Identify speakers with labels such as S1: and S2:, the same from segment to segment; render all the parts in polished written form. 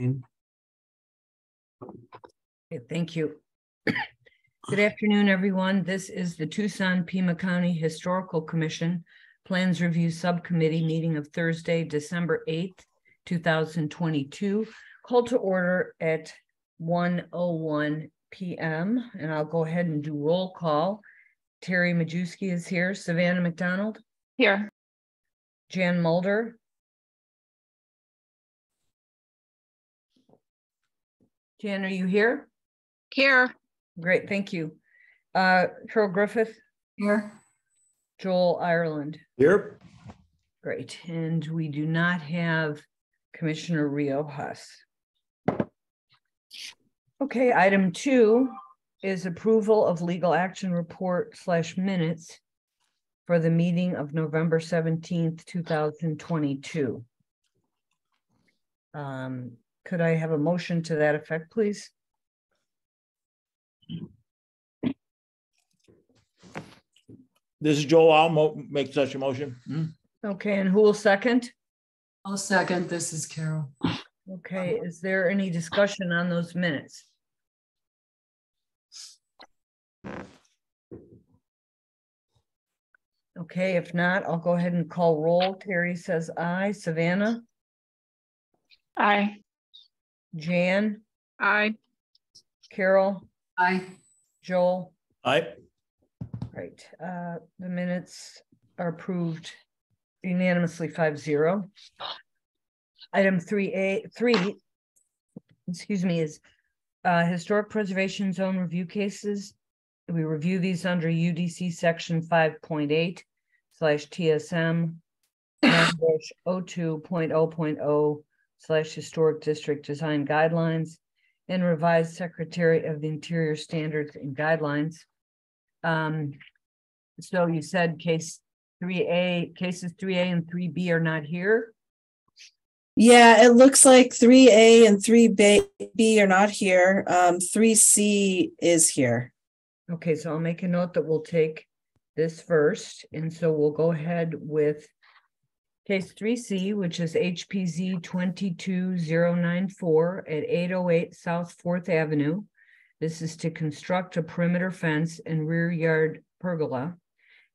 S1: Okay, thank you. Good afternoon, everyone. This is the Tucson-Pima County Historical Commission Plans Review Subcommittee meeting of Thursday, December 8th, 2022, called to order at 1:01 p.m. And I'll go ahead and do roll call. Terry Majewski is here. Savannah McDonald?
S2: Here.
S1: Jan Mulder? Jan, are you here?
S2: Here.
S1: Great, thank you. Carol Griffith?
S2: Here.
S1: Joel Ireland?
S3: Here.
S1: Great, and we do not have Commissioner Riojas. Okay, item 2 is approval of legal action report / minutes for the meeting of November 17th, 2022. Could I have a motion to that effect, please?
S3: This is Joel. I'll make such a motion.
S1: Okay, and who will second?
S4: I'll second. This is Carol.
S1: Okay, is there any discussion on those minutes? Okay, if not, I'll go ahead and call roll. Terry says aye. Savannah?
S2: Aye.
S1: Jan?
S2: Aye.
S1: Carol?
S4: Aye.
S1: Joel?
S3: Aye.
S1: Right. The minutes are approved unanimously 5-0. Item 3, excuse me, is historic preservation zone review cases. We review these under UDC section 5.8/TSM 9-02.0.0/historic district design guidelines and revised Secretary of the Interior standards and guidelines. So you said cases 3A and 3B are not here.
S5: Yeah, it looks like 3A and 3B are not here. 3C is here.
S1: Okay, so I'll make a note that we'll take this first. And so we'll go ahead with case 3C, which is HPZ 22094 at 808 South 4th Avenue. This is to construct a perimeter fence and rear yard pergola.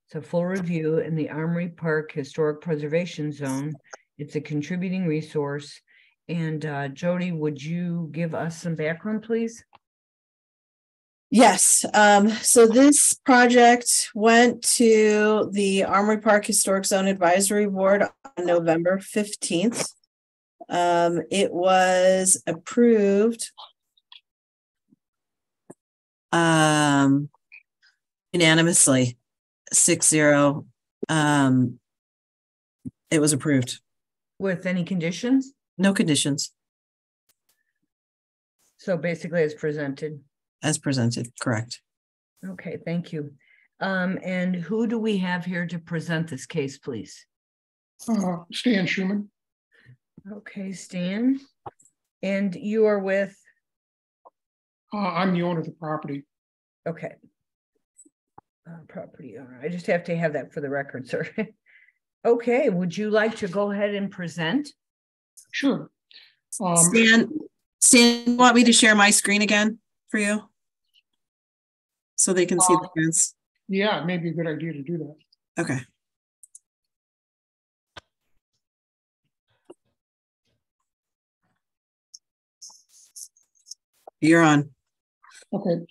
S1: It's a full review in the Armory Park Historic Preservation Zone. It's a contributing resource. And Jody, would you give us some background, please?
S5: Yes. So this project went to the Armory Park Historic Zone Advisory Board on November 15th. It was approved unanimously, 6-0. It was approved.
S1: With any conditions?
S5: No conditions.
S1: So basically as presented.
S5: As presented, correct.
S1: Okay, thank you. And who do we have here to present this case, please?
S6: Stan Schumann.
S1: Okay, Stan. And you are with?
S6: I'm the owner of the property.
S1: Okay. Property owner. I just have to have that for the record, sir. Okay, would you like to go ahead and present?
S6: Sure.
S5: Stan, you want me to share my screen again for you? So they can see the fence?
S6: Yeah, it may be a good idea to do that.
S5: Okay. You're on.
S6: Okay.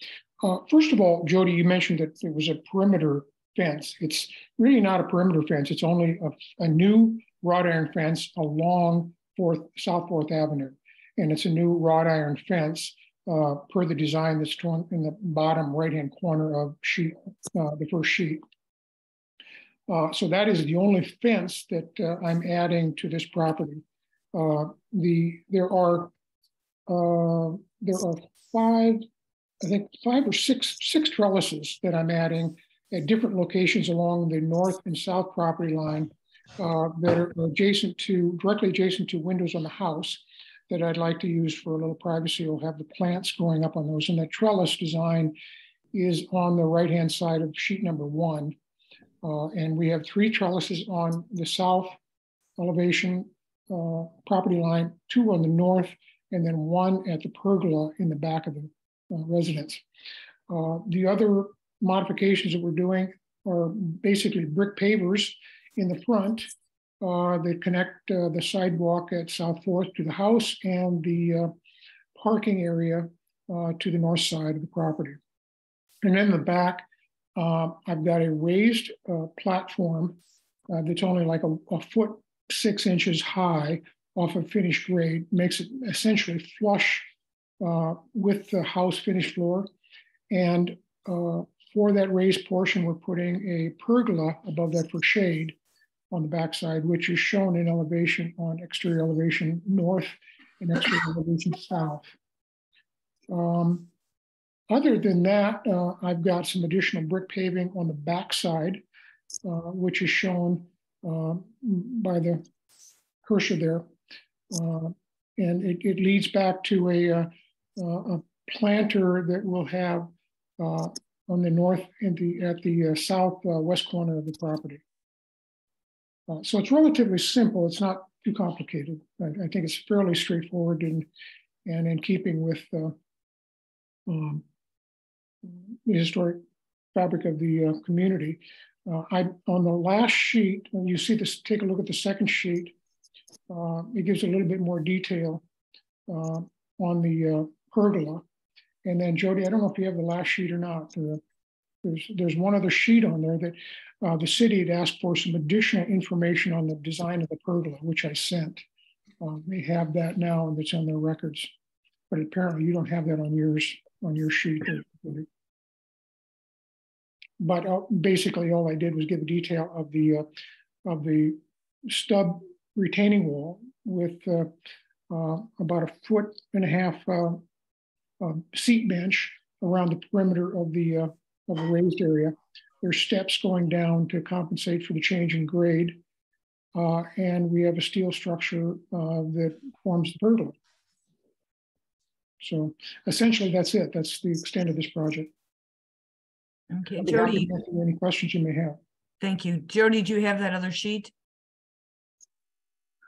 S6: First of all, Jody, you mentioned that it was a perimeter fence. It's really not a perimeter fence. It's only a new wrought iron fence along South 4th Avenue. And it's a new wrought iron fence per the design that's drawn in the bottom right-hand corner of the first sheet. So that is the only fence that I'm adding to this property. There are 5 or 6 trellises that I'm adding at different locations along the north and south property line that are directly adjacent to windows on the house that I'd like to use for a little privacy. We'll have the plants growing up on those. And the trellis design is on the right-hand side of sheet number 1. And we have 3 trellises on the south elevation property line, 2 on the north, and then one at the pergola in the back of the residence. The other modifications that we're doing are basically brick pavers in the front that connect the sidewalk at South 4th to the house and the parking area to the north side of the property. And then in the back, I've got a raised platform that's only like a foot 6 inches high off of finished grade, makes it essentially flush with the house finished floor. And for that raised portion, we're putting a pergola above that for shade on the backside, which is shown in elevation on exterior elevation north and exterior elevation south. Other than that, I've got some additional brick paving on the backside, which is shown by the cursor there. And it leads back to a planter that we'll have on the north and at the southwest corner of the property. So it's relatively simple. It's not too complicated. I think it's fairly straightforward and in keeping with the historic fabric of the community. On the last sheet, when you see this, take a look at the second sheet. It gives a little bit more detail on the pergola. And then Jody, I don't know if you have the last sheet or not. There's one other sheet on there that the city had asked for some additional information on the design of the pergola, which I sent. They have that now and it's on their records. But apparently you don't have that on your sheet. But basically all I did was give the detail of the stub retaining wall with about 1.5 foot seat bench around the perimeter of the raised area. There's steps going down to compensate for the change in grade. And we have a steel structure that forms the pergola. So essentially that's it. That's the extent of this project.
S1: Okay, Jody.
S6: Any questions you may have?
S1: Thank you. Jody, do you have that other sheet?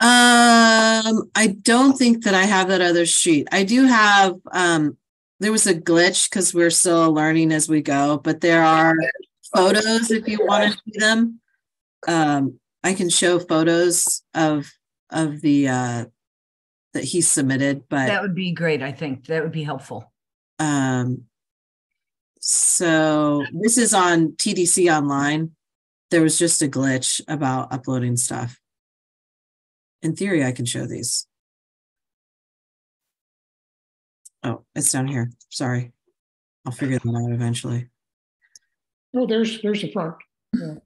S5: I don't think that I have that other sheet. I do have, there was a glitch because we're still learning as we go, but there are photos if you want to see them. I can show photos of the that he submitted, but
S1: that would be great. I think that would be helpful.
S5: So this is on TDC online. There was just a glitch about uploading stuff. In theory, I can show these. Oh, it's down here. Sorry. I'll figure them out eventually.
S6: Oh, there's the front. Yeah.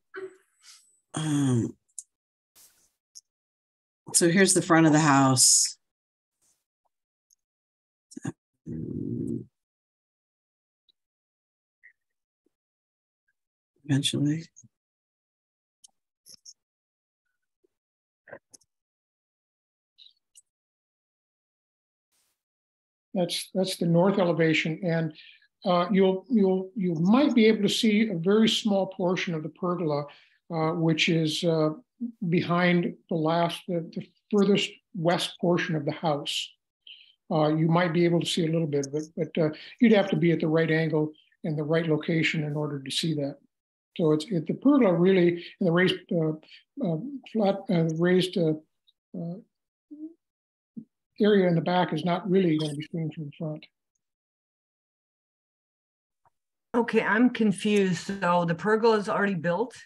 S5: So here's the front of the house. Eventually.
S6: That's the north elevation, and you might be able to see a very small portion of the pergola, which is behind the furthest west portion of the house. You might be able to see a little bit of it, but you'd have to be at the right angle and the right location in order to see that. So it's the pergola really, and the raised raised area in the back is not really going to be seen from the front.
S1: Okay, I'm confused. So the pergola is already built?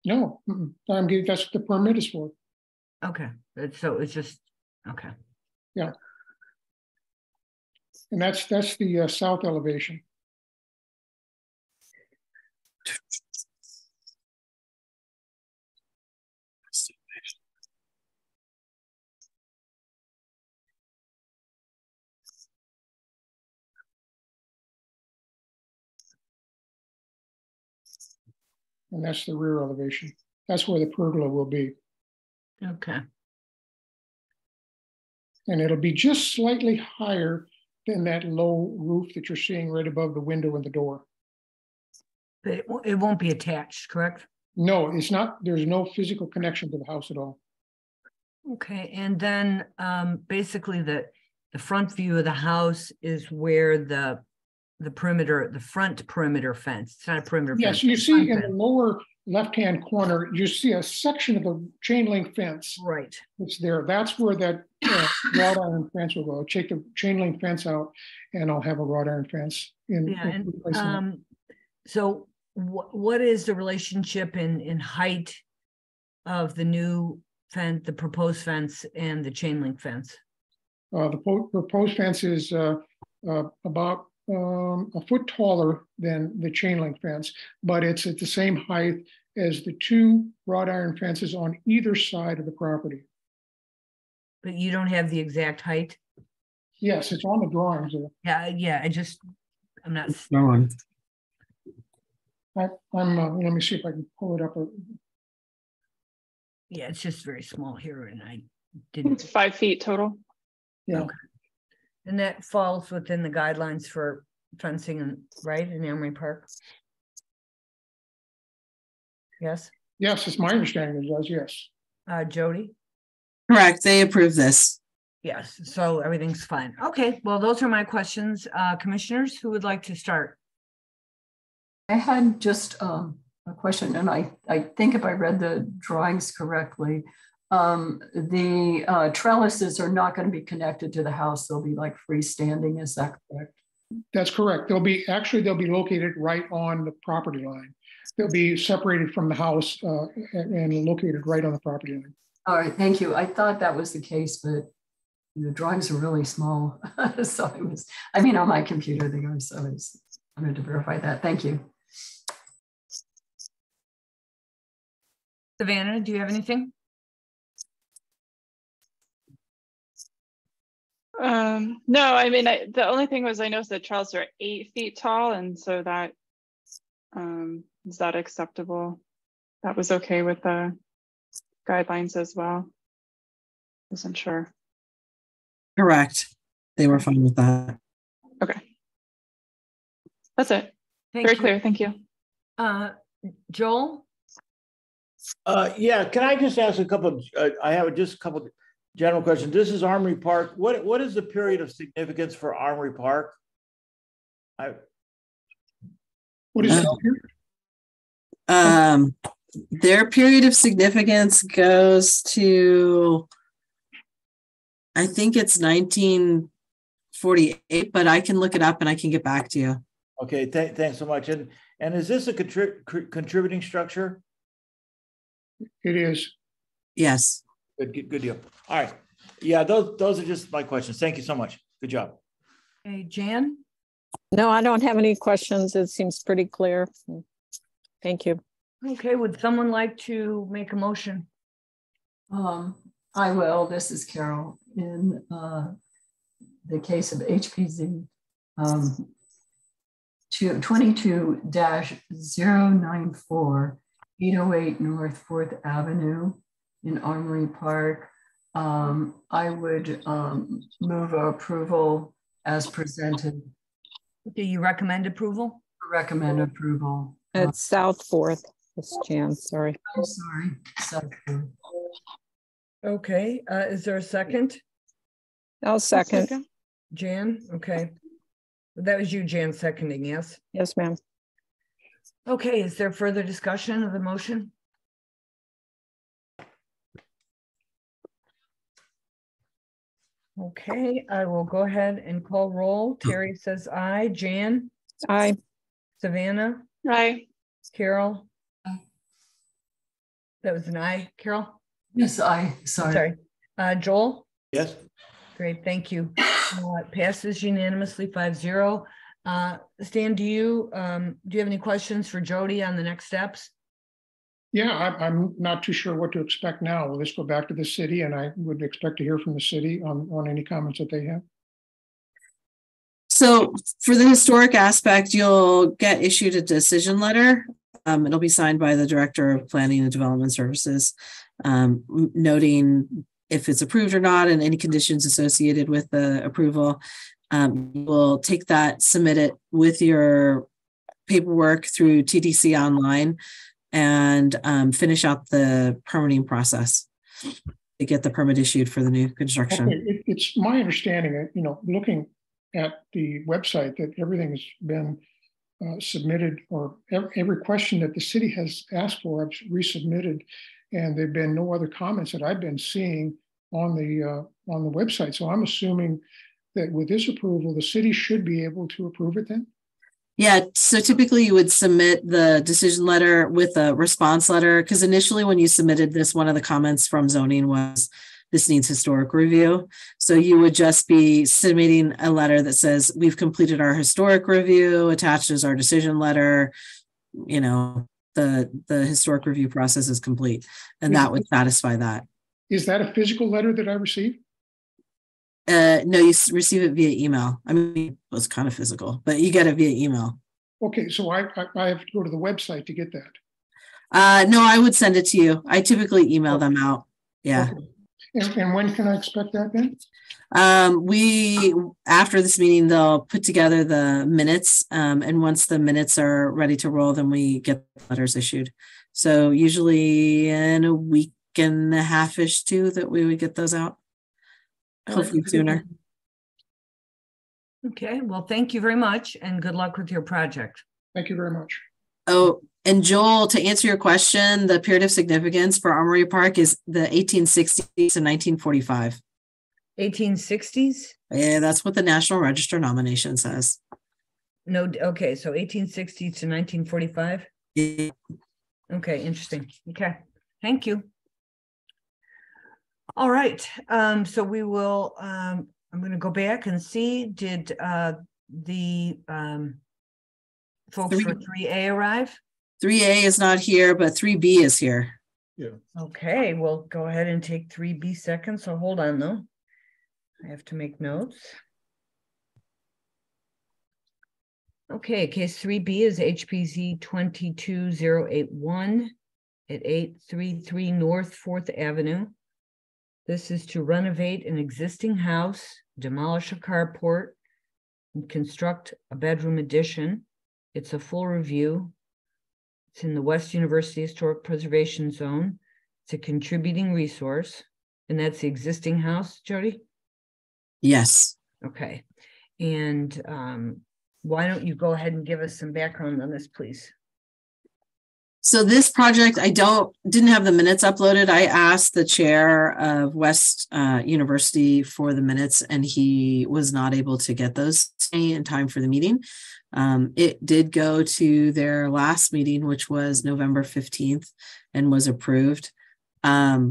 S6: No, that's what the permit is for.
S1: Okay, so it's just, okay.
S6: Yeah. And that's the south elevation. And that's the rear elevation. That's where the pergola will be.
S1: Okay.
S6: And it'll be just slightly higher than that low roof that you're seeing right above the window and the door.
S1: But it won't be attached, correct?
S6: No, it's not. There's no physical connection to the house at all.
S1: Okay, and then basically the front view of the house is where the perimeter, the front perimeter fence. It's not a perimeter fence.
S6: Yes, you
S1: it's
S6: see
S1: front
S6: in the
S1: fence.
S6: lower left-hand corner, you see a section of the chain link fence.
S1: Right.
S6: It's there. That's where that wrought iron fence will go. Take the chain link fence out, and I'll have a wrought iron fence in.
S1: Yeah.
S6: in place of it.
S1: So what is the relationship in height of the new fence, the proposed fence, and the chain link fence?
S6: The proposed fence is about a foot taller than the chain link fence, but it's at the same height as the two wrought iron fences on either side of the property.
S1: But you don't have the exact height?
S6: Yes, it's on the drawings.
S1: Yeah, I'm not.
S6: Let me see if I can pull it up.
S1: Yeah, it's just very small here, and I
S2: It's
S1: didn't.
S2: 5 feet total.
S6: Yeah.
S1: Okay. And that falls within the guidelines for fencing, and right, in Emery Park? Yes,
S6: Yes, it's my understanding it does, yes.
S1: Jody?
S5: Correct. They approve this.
S1: Yes, so everything's fine. Okay, well, those are my questions. Commissioners, who would like to start?
S4: I had just a question, and I think if I read the drawings correctly, the trellises are not going to be connected to the house. They'll be like freestanding. Is that correct?
S6: That's correct. They'll be located right on the property line. They'll be separated from the house and located right on the property line.
S4: All right, thank you. I thought that was the case, but the drawings are really small. So on my computer they are, so I wanted to verify that. Thank you.
S1: Savannah, do you have anything?
S2: No, the only thing was I noticed that trellis are 8 feet tall, and so that is that acceptable? That was okay with the guidelines as well. Wasn't sure.
S5: Correct. They were fine with that.
S2: Okay, that's it.
S1: Thank
S2: Very
S1: you.
S2: clear. Thank you.
S1: Joel?
S3: Yeah, can I just ask a couple, I have just a couple general questions. This is Armory Park. What is the period of significance for Armory Park?
S6: What is it here?
S5: Their period of significance goes to, I think it's 1948, but I can look it up and I can get back to you.
S3: Okay, thanks so much. And is this a contributing structure?
S6: It is.
S5: Yes.
S3: Good deal. All right. Yeah, those are just my questions. Thank you so much. Good job.
S1: Hey, Jan?
S7: No, I don't have any questions. It seems pretty clear. Thank you.
S1: Okay, would someone like to make a motion?
S4: I will. This is Carol. In the case of HPZ 22-094, 808 North 4th Avenue in Armory Park, I would move approval as presented.
S1: Do you recommend approval?
S4: Recommend approval.
S7: It's South 4th. It's Jan, sorry.
S4: I'm sorry. Second.
S1: Okay, is there a second?
S7: I'll second.
S1: Jan, okay. That was you, Jan, seconding, yes?
S7: Yes, ma'am.
S1: Okay, is there further discussion of the motion? Okay, I will go ahead and call roll. Terry says aye. Jan?
S7: Aye.
S1: Savannah?
S2: Aye.
S1: Carol?
S4: Aye.
S1: That was an aye, Carol?
S4: Yes, sorry.
S1: Joel?
S3: Yes.
S1: Great, thank you. It passes unanimously 5-0. Stan, do you have any questions for Jody on the next steps?
S6: Yeah, I'm not too sure what to expect now. Will this go back to the city? And I would expect to hear from the city on any comments that they have.
S5: So for the historic aspect, you'll get issued a decision letter. It'll be signed by the Director of Planning and Development Services, noting if it's approved or not and any conditions associated with the approval. We'll take that, submit it with your paperwork through TTC online, and finish out the permitting process. to get the permit issued for the new construction.
S6: Okay, it's my understanding, looking at the website, that everything has been submitted, or every question that the city has asked for, I've resubmitted, and there've been no other comments that I've been seeing on the website. So I'm assuming that with this approval, the city should be able to approve it then?
S5: Yeah, so typically you would submit the decision letter with a response letter, because initially when you submitted this, one of the comments from zoning was this needs historic review. So you would just be submitting a letter that says we've completed our historic review, attaches our decision letter, the historic review process is complete, and that would satisfy that.
S6: Is that a physical letter that I received?
S5: No, you receive it via email. I mean, it was kind of physical, but you get it via email.
S6: Okay, so I have to go to the website to get that.
S5: No, I would send it to you. I typically email them out. Yeah.
S6: Okay. And when can I expect that then?
S5: After this meeting, they'll put together the minutes. And once the minutes are ready to roll, then we get letters issued. So usually in a week and a half-ish too, that we would get those out. Hopefully sooner.
S1: Okay, well, thank you very much and good luck with your project.
S6: Thank you very much.
S5: Oh, and Joel, to answer your question, the period of significance for Armory Park is the 1860s to 1945.
S1: 1860s?
S5: Yeah, that's what the National Register nomination says.
S1: No, okay, so 1860 to 1945?
S5: Yeah.
S1: Okay, interesting. Okay, thank you. All right, so we will, I'm going to go back and see, did the folks for 3A arrive?
S5: 3A is not here, but 3B is here.
S3: Yeah.
S1: Okay, we'll go ahead and take 3B second, so hold on though. I have to make notes. Okay, case 3B is HPZ 22081 at 833 North 4th Avenue. This is to renovate an existing house, demolish a carport, and construct a bedroom addition. It's a full review. It's in the West University Historic Preservation Zone. It's a contributing resource. And that's the existing house, Jody?
S5: Yes.
S1: Okay. And why don't you go ahead and give us some background on this, please?
S5: So this project, I didn't have the minutes uploaded. I asked the chair of West University for the minutes, and he was not able to get those in time for the meeting. It did go to their last meeting, which was November 15th, and was approved. I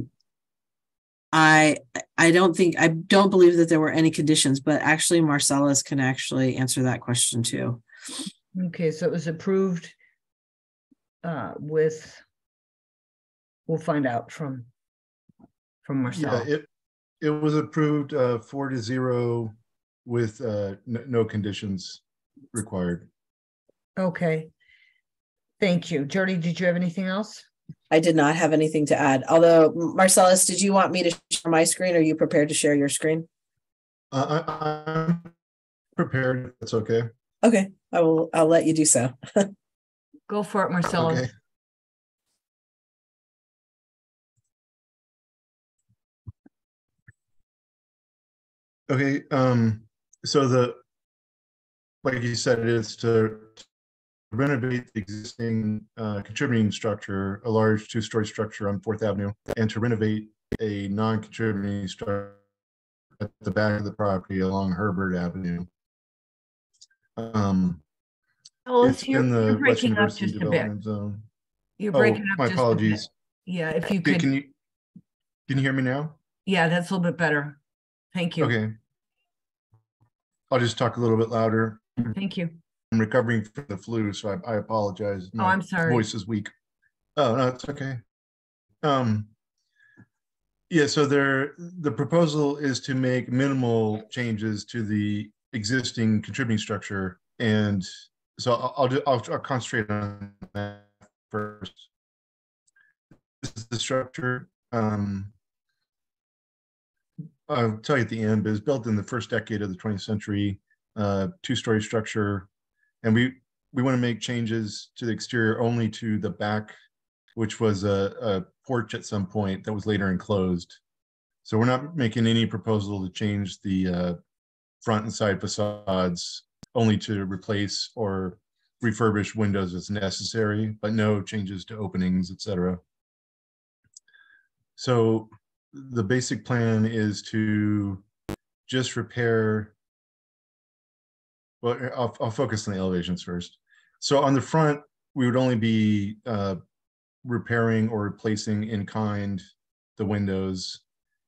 S5: don't believe that there were any conditions, but actually Marcellus can actually answer that question too.
S1: Okay, so it was approved we'll find out from Marcel.
S8: Yeah, it was approved 4-0 with no conditions required.
S1: Okay, thank you. Jody, did you have anything else?
S5: I did not have anything to add. Although, Marcellus, did you want me to share my screen? Or are you prepared to share your screen?
S8: I'm prepared. That's okay.
S5: Okay, I'll let you do so.
S1: Go for it, Marcelo.
S8: Okay. Okay. So like you said, it is to renovate the existing contributing structure, a large 2-story structure on 4th Avenue, and to renovate a non-contributing structure at the back of the property along Herbert Avenue. It's in the West University Development Zone.
S1: You're breaking up.
S8: My apologies.
S1: Yeah, if you could.
S8: Can you hear me now?
S1: Yeah, that's a little bit better. Thank you.
S8: Okay. I'll just talk a little bit louder.
S1: Thank you.
S8: I'm recovering from the flu, so I apologize.
S1: Oh, I'm sorry.
S8: Voice is weak. Oh, no, it's okay. Yeah, so the proposal is to make minimal changes to the existing contributing structure, and so I'll concentrate on that first. This is the structure. I'll tell you at the end, but it was built in the first decade of the 20th century, 2-story structure, and we want to make changes to the exterior only to the back, which was a porch at some point that was later enclosed. So we're not making any proposal to change the front and side facades, only to replace or refurbish windows as necessary, but no changes to openings, etc. So the basic plan is to just repair. Well, I'll focus on the elevations first. So on the front, we would only be repairing or replacing in kind the windows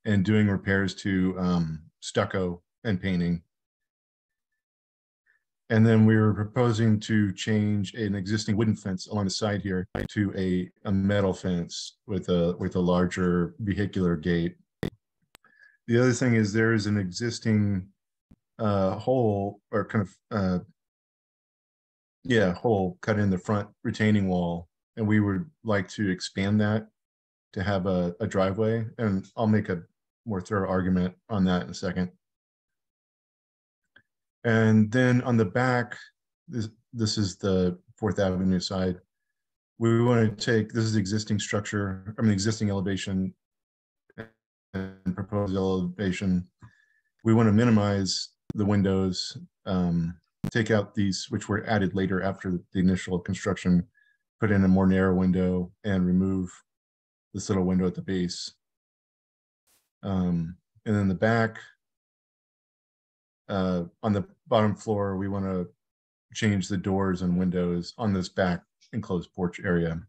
S8: and doing repairs to stucco and painting. And then we were proposing to change an existing wooden fence along the side here to a metal fence with a larger vehicular gate. The other thing is there is an existing hole, or kind of hole cut in the front retaining wall, and we would like to expand that to have a driveway, and I'll make a more thorough argument on that in a second. And then on the back, this is the 4th Avenue side. We want to take, this is the existing structure, I mean, existing elevation and proposed elevation. We want to minimize the windows, take out these, which were added later after the initial construction, put in a more narrow window and remove this little window at the base. And then the back, on the bottom floor, we want to change the doors and windows on this back enclosed porch area.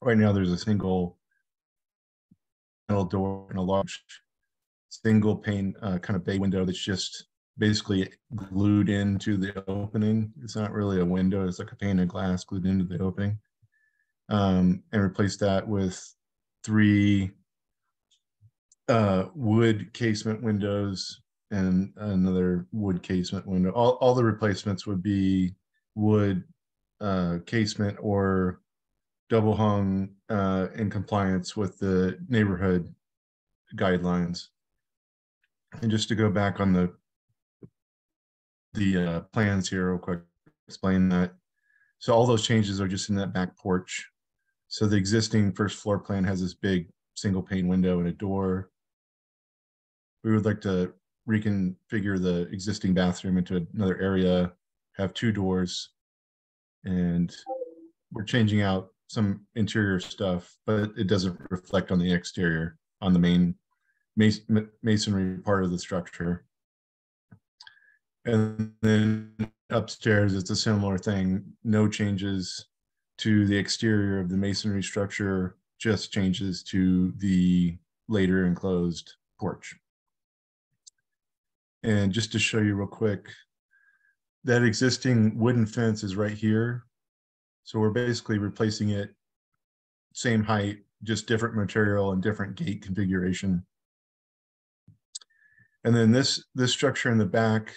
S8: Right now, there's a single metal door and a large single pane kind of bay window that's just basically glued into the opening. It's not really a window, it's like a pane of glass glued into the opening. And replace that with 3 wood casement windows and another wood casement window. All the replacements would be wood casement or double hung in compliance with the neighborhood guidelines. And just to go back on the plans here real quick, explain that. So all those changes are just in that back porch. So the existing first floor plan has this big single pane window and a door. We would like to reconfigure the existing bathroom into another area, have 2 doors, and we're changing out some interior stuff, but it doesn't reflect on the exterior, on the main masonry part of the structure. And then upstairs, it's a similar thing. No changes to the exterior of the masonry structure, just changes to the later enclosed porch. And just to show you real quick, that existing wooden fence is right here. So we're basically replacing it, same height, just different material and different gate configuration. And then this structure in the back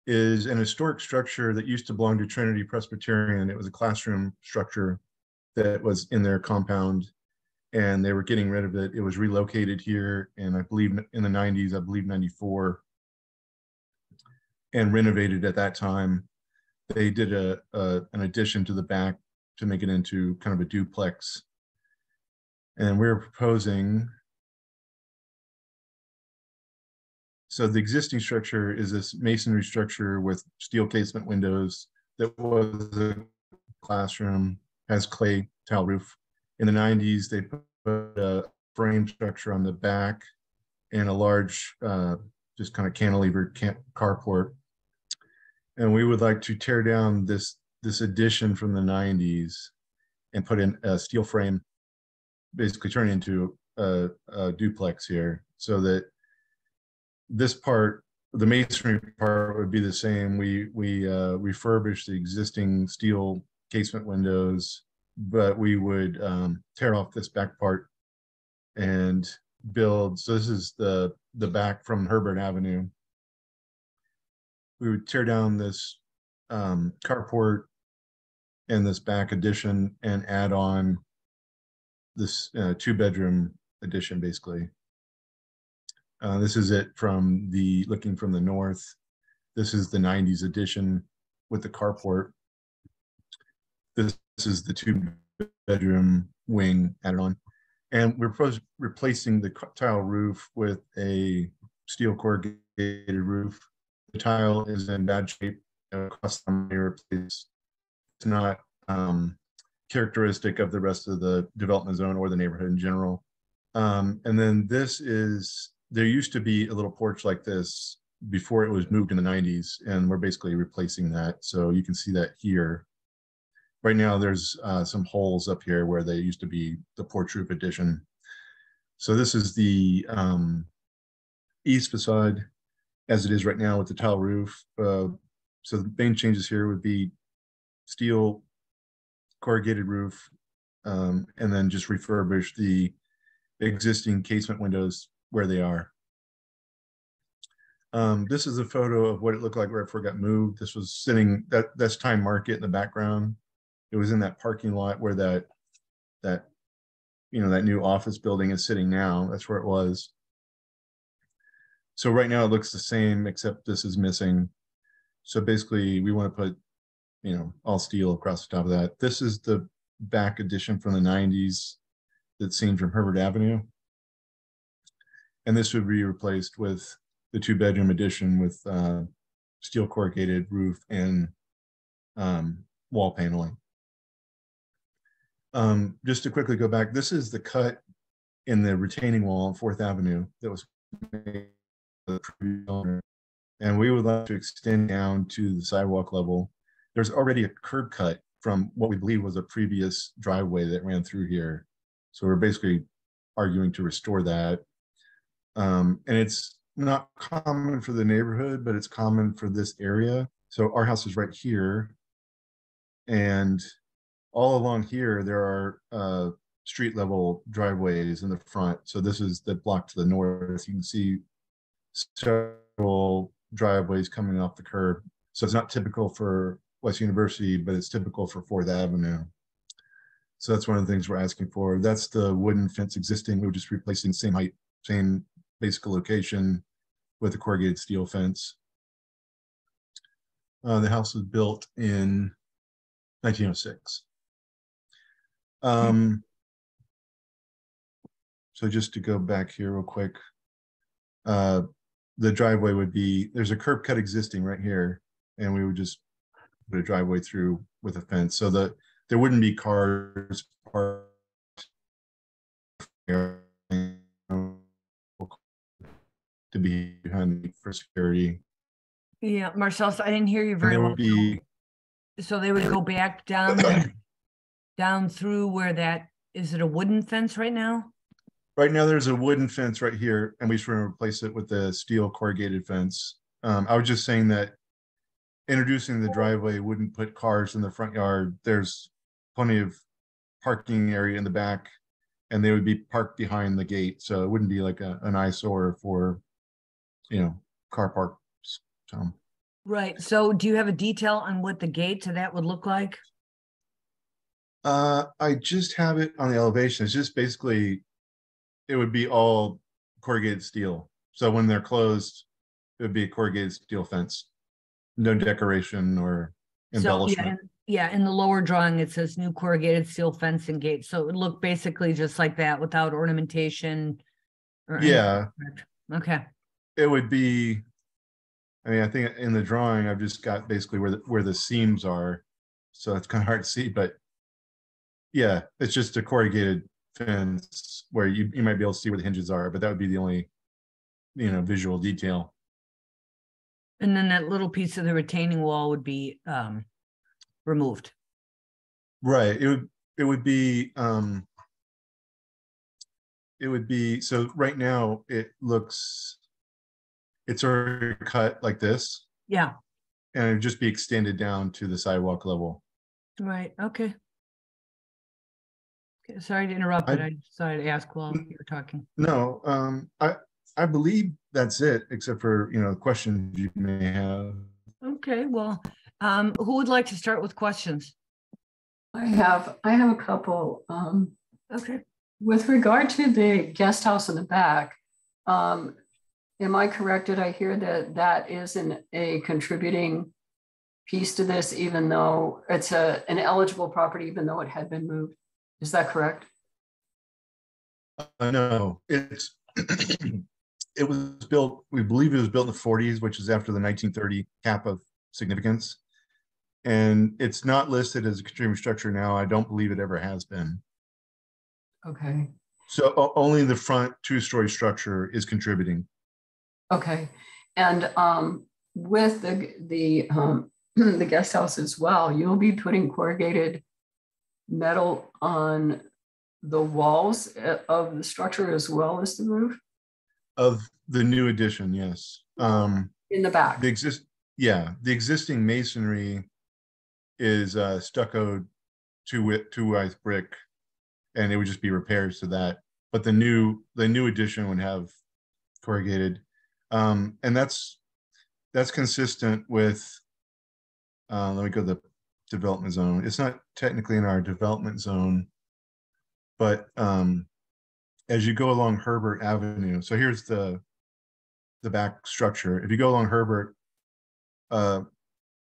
S8: is an historic structure that used to belong to Trinity Presbyterian. It was a classroom structure that was in their compound, and they were getting rid of it. It was relocated here, and I believe in the 90s, I believe 94, and renovated at that time. They did an addition to the back to make it into kind of a duplex. And we're proposing, so the existing structure is this masonry structure with steel casement windows that was a classroom, has clay tile roof. In the 90s, they put a frame structure on the back and a large, just kind of cantilever carport. And we would like to tear down this addition from the 90s and put in a steel frame, basically turn it into a duplex here, so that this part, the masonry part, would be the same. We refurbish the existing steel casement windows, but we would tear off this back part and build. So this is the back from Herbert Avenue. We would tear down this carport and this back addition and add on this 2-bedroom addition, basically. This is it from looking from the north. This is the 90s addition with the carport. This is the 2-bedroom wing added on. And we're replacing the tile roof with a steel corrugated roof. The tile is in bad shape. Across the place. It's not characteristic of the rest of the development zone or the neighborhood in general. And then this is, there used to be a little porch like this before it was moved in the 90s, and we're basically replacing that. So you can see that here. Right now there's some holes up here where they used to be the porch roof addition. So this is the east facade as it is right now with the tile roof. So the main changes here would be steel corrugated roof, and then just refurbish the existing casement windows where they are. This is a photo of what it looked like right before it got moved. This was sitting, that's Time Market in the background. It was in that parking lot where that new office building is sitting now. That's where it was. So right now it looks the same, except this is missing. So basically we want to put, all steel across the top of that. This is the back addition from the 90s that's seen from Herbert Avenue. And this would be replaced with the 2-bedroom addition with steel corrugated roof and wall paneling. Just to quickly go back, this is the cut in the retaining wall on 4th Avenue that was made by the previous owner. And we would like to extend down to the sidewalk level. There's already a curb cut from what we believe was a previous driveway that ran through here. So we're basically arguing to restore that. And it's not common for the neighborhood, but it's common for this area. So our house is right here. And all along here, there are street level driveways in the front. So this is the block to the north. You can see several driveways coming off the curb. So it's not typical for West University, but it's typical for 4th Avenue. So that's one of the things we're asking for. That's the wooden fence existing. We're just replacing same height, same basic location with a corrugated steel fence. The house was built in 1906. So just to go back here real quick, the driveway would be, there's a curb cut existing right here, and we would just put a driveway through with a fence so that there wouldn't be cars parked to be behind for security.
S1: Yeah, Marcellus, I didn't hear you very well. So they would go back down through where that, is it a wooden fence right now?
S8: Right now there's a wooden fence right here, and we just want to replace it with a steel corrugated fence. I was just saying that introducing the driveway wouldn't put cars in the front yard. There's plenty of parking area in the back, and they would be parked behind the gate. So it wouldn't be like an eyesore for, car parks. So.
S1: Right. So do you have a detail on what the gate to that would look like?
S8: I just have it on the elevation. It's just basically, it would be all corrugated steel. So when they're closed, it would be a corrugated steel fence. No decoration or embellishment.
S1: So, yeah, in the lower drawing, it says new corrugated steel fence and gate. So it would look basically just like that without ornamentation.
S8: Yeah.
S1: Okay.
S8: It would be, I think in the drawing, I've just got basically where the seams are. So it's kind of hard to see, but yeah, it's just a corrugated fence where you might be able to see where the hinges are, but that would be the only, visual detail.
S1: And then that little piece of the retaining wall would be removed.
S8: Right. It would be so right now it's already cut like this.
S1: Yeah.
S8: And it would just be extended down to the sidewalk level.
S1: Right. Okay. Sorry to interrupt, but I decided to ask while you were talking.
S8: No, I believe that's it, except for questions you may have.
S1: Okay, well, who would like to start with questions?
S4: I have a couple.
S1: Okay.
S4: With regard to the guest house in the back, am I correct? Did I hear that is a contributing piece to this, even though it's an eligible property, even though it had been moved? Is that correct?
S8: No, it's it was built, we believe it was built in the 40s, which is after the 1930 cap of significance. And it's not listed as a contributing structure now. I don't believe it ever has been.
S4: Okay.
S8: So only the front two-story structure is contributing.
S4: Okay. And with the the guest house as well, you'll be putting corrugated metal on the walls of the structure as well as the roof?
S8: Of the new addition, yes.
S4: In the back.
S8: The existing masonry is stuccoed two-width brick, and it would just be repairs to that. But the new addition would have corrugated, and that's consistent with. Let me go to the development zone. It's not technically in our development zone, but as you go along Herbert Avenue, so here's the back structure. If you go along Herbert,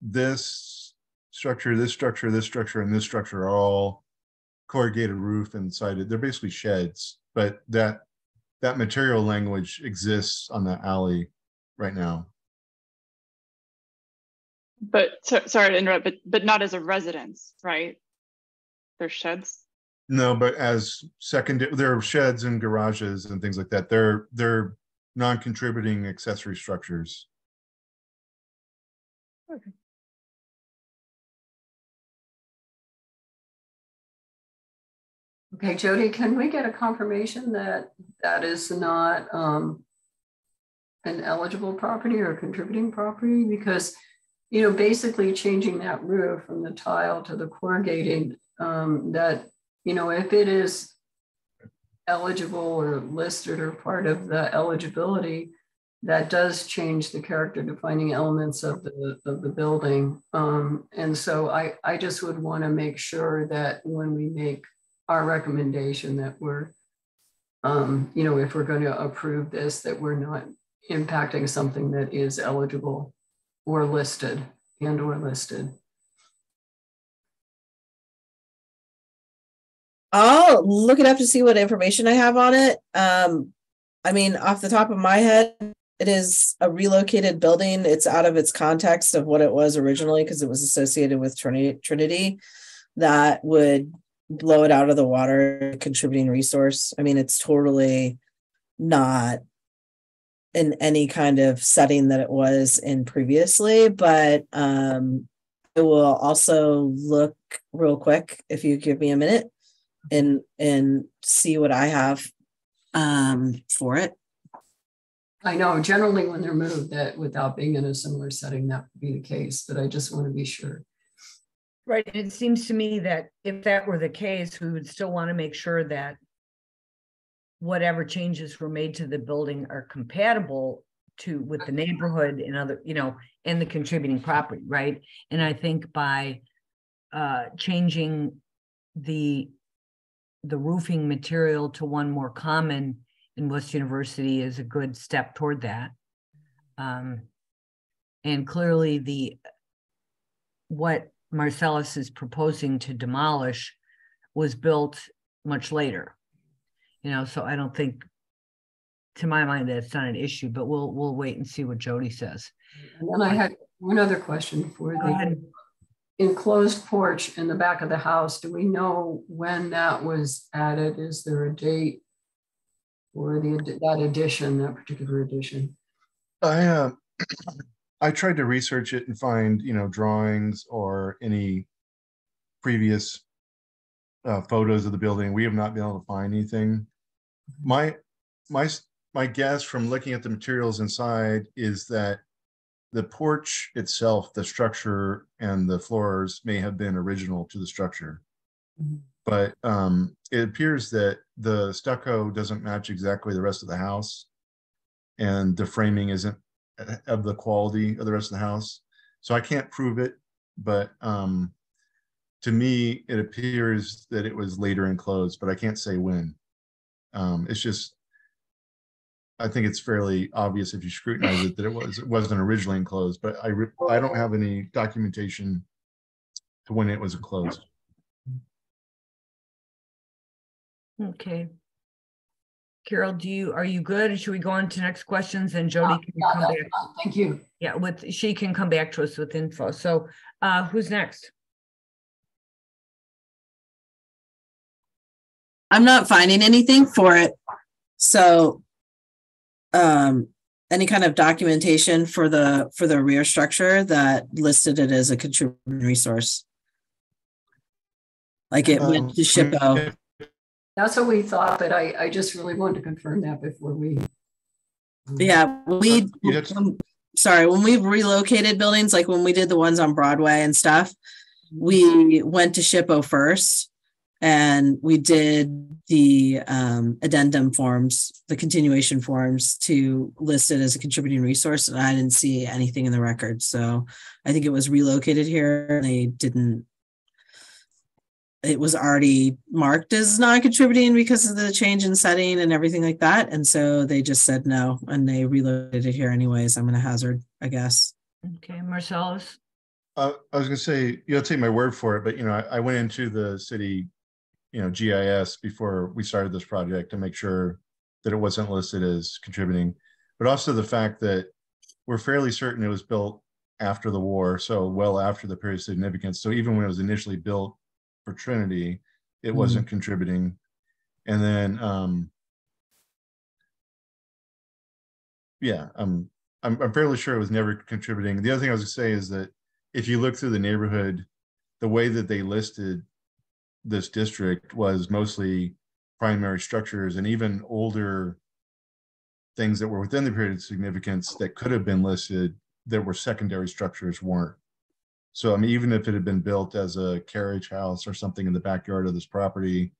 S8: this structure, this structure, this structure, and this structure are all corrugated roof and sided. They're basically sheds, but that material language exists on the alley right now.
S2: But sorry to interrupt, but not as a residence, right? They're sheds.
S8: No, but as secondary, there are sheds and garages and things like that. They're non-contributing accessory structures.
S2: Okay.
S4: Okay, Jody, can we get a confirmation that that is not an eligible property or a contributing property? Because, you know, basically changing that roof from the tile to the corrugating, that, you know, if it is eligible or listed or part of the eligibility, that does change the character defining elements of the building. And so I just would want to make sure that when we make our recommendation that we're, you know, if we're going to approve this, that we're not impacting something that is eligible or listed or listed.
S5: I'll look it up to see what information I have on it. I mean, off the top of my head, it is a relocated building. It's out of its context of what it was originally because it was associated with Trinity that would blow it out of the water, contributing resource. I mean, it's totally not in any kind of setting that it was in previously, but I will also look real quick if you give me a minute and see what I have for it.
S4: I know generally when they're moved that without being in a similar setting, that would be the case, but I just want to be sure.
S1: Right. It seems to me that if that were the case, we would still want to make sure that whatever changes were made to the building are compatible with the neighborhood and other, you know, and the contributing property, right? And I think by changing the roofing material to one more common in West University is a good step toward that. And clearly what Marcellus is proposing to demolish was built much later, you know, so I don't think, to my mind, that's not an issue, but we'll wait and see what Jody says.
S4: And then I had one other question for the enclosed porch in the back of the house. Do we know when that was added? Is there a date for that particular addition?
S8: I tried to research it and find, you know, drawings or any previous photos of the building. We have not been able to find anything. My guess from looking at the materials inside is that the porch itself, the structure and the floors may have been original to the structure. Mm-hmm. But it appears that the stucco doesn't match exactly the rest of the house, and the framing isn't of the quality of the rest of the house. So I can't prove it, but to me, it appears that it was later enclosed, but I can't say when. It's just, I think it's fairly obvious if you scrutinize it that it wasn't originally enclosed, but I don't have any documentation to when it was enclosed.
S1: Okay. Carol, are you good? Should we go on to next questions and Jody can
S4: Yeah,
S1: come
S4: that's
S1: back?
S4: fine. Thank you.
S1: Yeah, she can come back to us with info. So who's next?
S5: I'm not finding anything for it. So any kind of documentation for the rear structure that listed it as a contributing resource. Like it went to SHPO.
S4: That's what we thought, but I just really wanted to confirm that before we.
S5: Yeah, when we've relocated buildings, like when we did the ones on Broadway and stuff, we went to SHPO first and we did the addendum forms, the continuation forms to list it as a contributing resource. And I didn't see anything in the record. So I think it was relocated here and they didn't. It was already marked as non-contributing because of the change in setting and everything like that. And so they just said no, and they relocated it here anyways. I'm going to hazard, I guess.
S1: Okay, Marcellus.
S8: I was going to say, you'll take my word for it, but, I went into the city, GIS before we started this project to make sure that it wasn't listed as contributing, but also the fact that we're fairly certain it was built after the war. So well after the period of significance. So even when it was initially built for Trinity, it wasn't contributing. And then I'm fairly sure it was never contributing. The other thing I was gonna say is that if you look through the neighborhood, the way that they listed this district was mostly primary structures, and even older things that were within the period of significance that could have been listed that were secondary structures weren't. So, even if it had been built as a carriage house or something in the backyard of this property,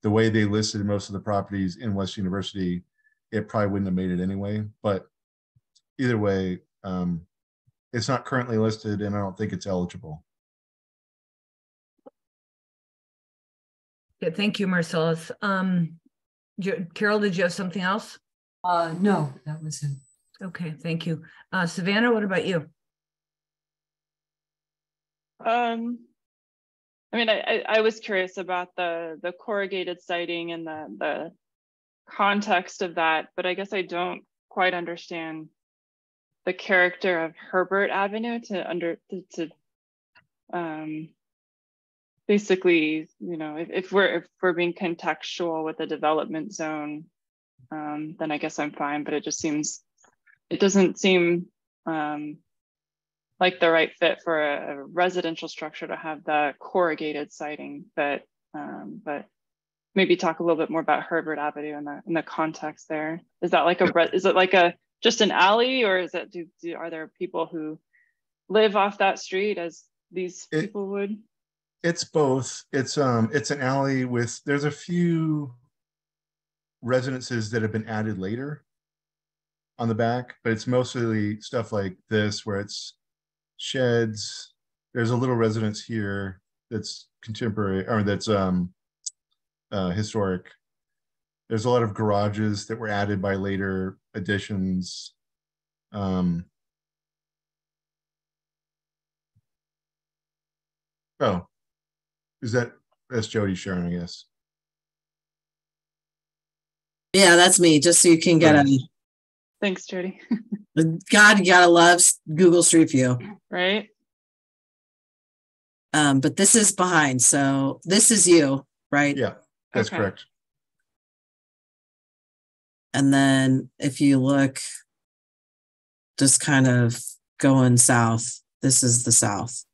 S8: the way they listed most of the properties in West University, it probably wouldn't have made it anyway. But either way, it's not currently listed and I don't think it's eligible.
S1: Yeah, thank you, Marcellus. Carol, did you have something else?
S4: No, that was it.
S1: Okay, thank you. Savannah, what about you?
S2: I was curious about the corrugated siding and the context of that, but I guess I don't quite understand the character of Herbert Avenue to basically, if we're being contextual with the development zone, then I guess I'm fine. But it doesn't seem like the right fit for a residential structure to have the corrugated siding. But maybe talk a little bit more about Herbert Avenue and the context there. Is that like just an alley, or is it are there people who live off that street as these people would?
S8: It's both. It's an alley with, there's a few residences that have been added later on the back, but it's mostly stuff like this where it's sheds. There's a little residence here that's contemporary, or that's historic. There's a lot of garages that were added by later additions. Oh, that's Jody sharing, I guess.
S5: Yeah, that's me, just so you can get a.
S2: Thanks, Jody.
S5: God, you gotta love Google Street View.
S2: Right.
S5: But this is behind, so this is you, right?
S8: Yeah, that's correct.
S5: And then if you look, just kind of going south, this is the south.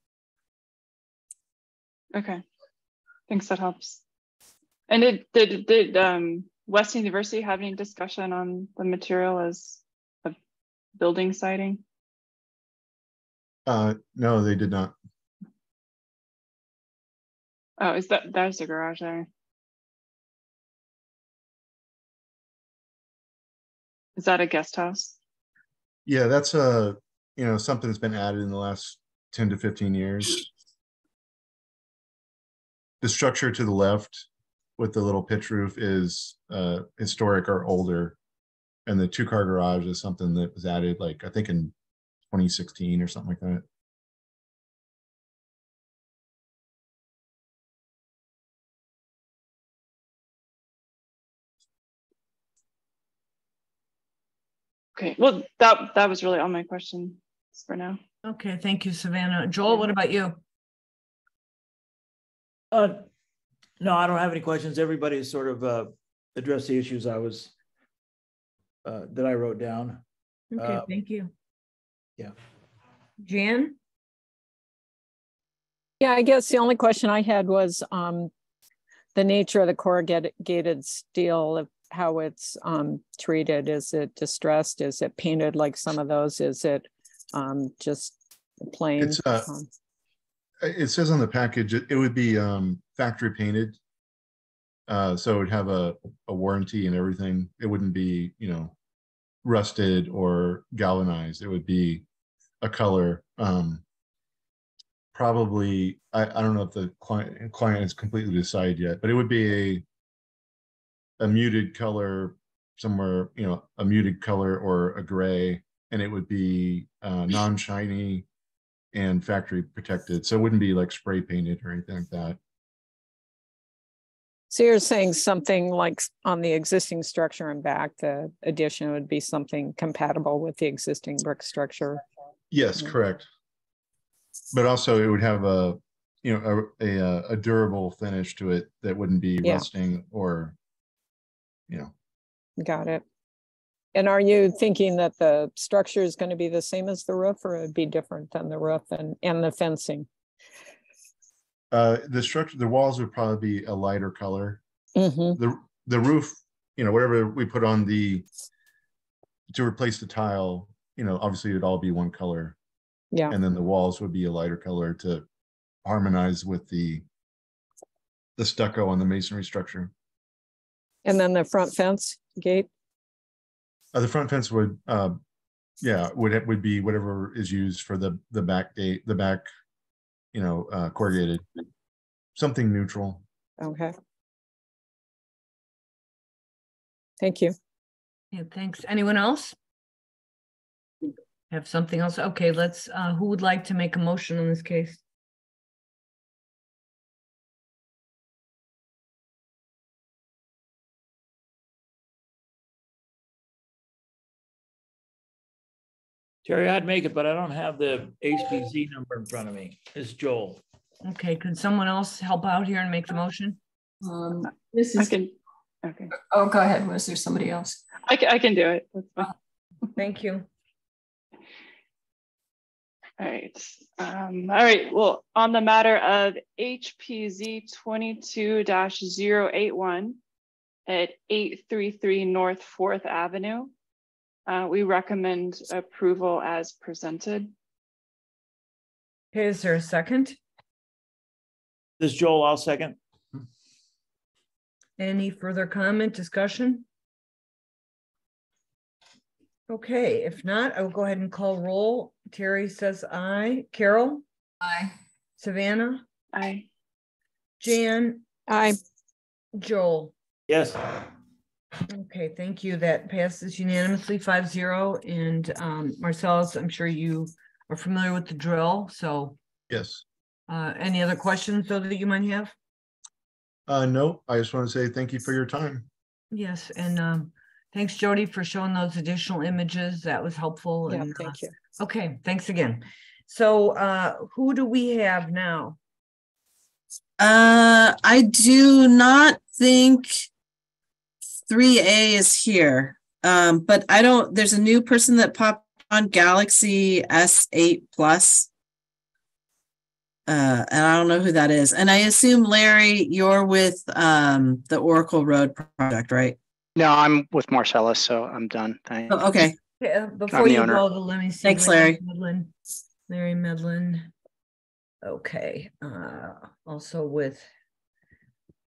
S2: Okay, thanks, that helps. And did West University have any discussion on the material as a building siding?
S8: No, they did not.
S2: Oh, there's a garage there. Is that a guest house?
S8: Yeah, that's something that's been added in the last 10 to 15 years. The structure to the left with the little pitch roof is historic or older. And the 2-car garage is something that was added, like, I think in 2016 or something like that.
S2: Okay, well, that was really all my questions for now.
S1: Okay, thank you, Savannah. Joel, what about you?
S3: No, I don't have any questions. Everybody has sort of addressed the issues I was that I wrote down.
S1: Okay, thank you.
S3: Yeah.
S1: Jan?
S7: Yeah, I guess the only question I had was the nature of the corrugated steel, of how it's treated. Is it distressed? Is it painted like some of those? Is it just plain?
S8: It's it says on the package it would be factory painted, so it would have a warranty and everything. It wouldn't be, you know, rusted or galvanized. It would be a color. Probably, I don't know if the client has completely decided yet, but it would be a muted color somewhere, you know, a muted color or a gray, and it would be non-shiny and factory protected. So it wouldn't be like spray painted or anything like that.
S7: So you're saying something like on the existing structure and back, the addition would be something compatible with the existing brick structure?
S8: Yes, correct. But also it would have a, you know, a durable finish to it that wouldn't be rusting or, you know.
S7: Got it. And are you thinking that the structure is going to be the same as the roof, or it'd be different than the roof and the fencing?
S8: The structure, the walls would probably be a lighter color.
S7: Mm-hmm.
S8: The roof, you know, whatever we put on to replace the tile, you know, obviously it'd all be one color.
S7: Yeah.
S8: And then the walls would be a lighter color to harmonize with the stucco on the masonry structure.
S7: And then the front fence gate?
S8: The front fence would, would be whatever is used for the back gate, the back, you know, corrugated, something neutral.
S7: Okay. Thank you.
S1: Yeah, thanks. Anyone else? Have something else? Okay, let's, who would like to make a motion on this case?
S3: Terry, I'd make it, but I don't have the HPC number in front of me. It's Joel.
S1: Okay, could someone else help out here and make the motion?
S4: This is.
S2: Okay.
S4: Oh, go ahead. Was there somebody else?
S2: I can do it. That's fine.
S1: Thank you.
S2: All right. All right. Well, on the matter of HPZ 22-081 at 833 North 4th Avenue, we recommend approval as presented.
S1: Okay, is there a second?
S3: This is Joel, I'll second.
S1: Any further comment, discussion? Okay, if not, I will go ahead and call roll. Terry says aye. Carol?
S4: Aye.
S1: Savannah?
S2: Aye.
S1: Jan?
S7: Aye.
S1: Joel?
S3: Yes.
S1: Okay, thank you. That passes unanimously 5-0. And Marcellus, I'm sure you are familiar with the drill. So
S8: Yes.
S1: any other questions though that you might have?
S8: No, I just want to say thank you for your time.
S1: Yes, and thanks, Jody, for showing those additional images. That was helpful.
S7: Yeah,
S1: and,
S7: thank you.
S1: Okay, thanks again. So who do we have now?
S5: I do not think 3A is here. But there's a new person that popped on, Galaxy S8 Plus. And I don't know who that is. And I assume, Larry, you're with the Oracle Road project, right?
S9: No, I'm with Marcellus, so I'm done. Thanks.
S5: Oh, okay.
S1: Yeah, before you go, let me see.
S5: Thanks, Larry.
S1: Larry Medlin. Okay. Also with,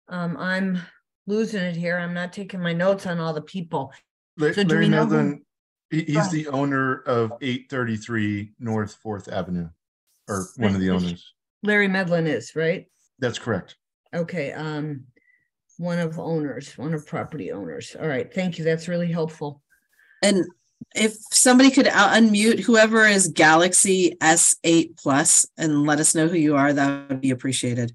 S1: I'm losing it here. I'm not taking my notes on all the people. So
S8: Larry Medlin, he's the owner of 833 North 4th Avenue, or one of the owners.
S1: Larry Medlin is, right?
S8: That's correct.
S1: Okay. One of property owners. All right. Thank you. That's really helpful.
S5: And if somebody could unmute whoever is Galaxy S8 Plus and let us know who you are, that would be appreciated.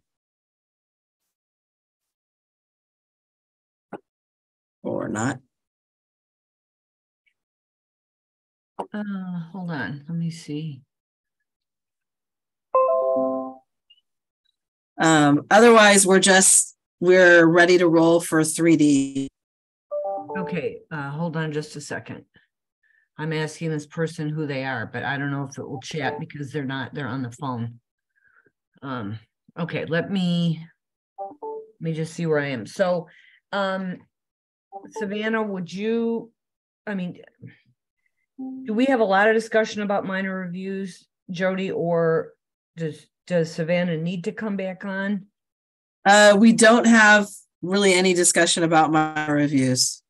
S5: Or not.
S1: Hold on, let me see.
S5: Otherwise, we're ready to roll for 3D.
S1: Okay, hold on just a second. I'm asking this person who they are, but I don't know if it will chat because they're on the phone. Okay, let me just see where I am. So, Savannah, do we have a lot of discussion about minor reviews, Jody, or does Savannah need to come back on?
S5: We don't have really any discussion about minor reviews.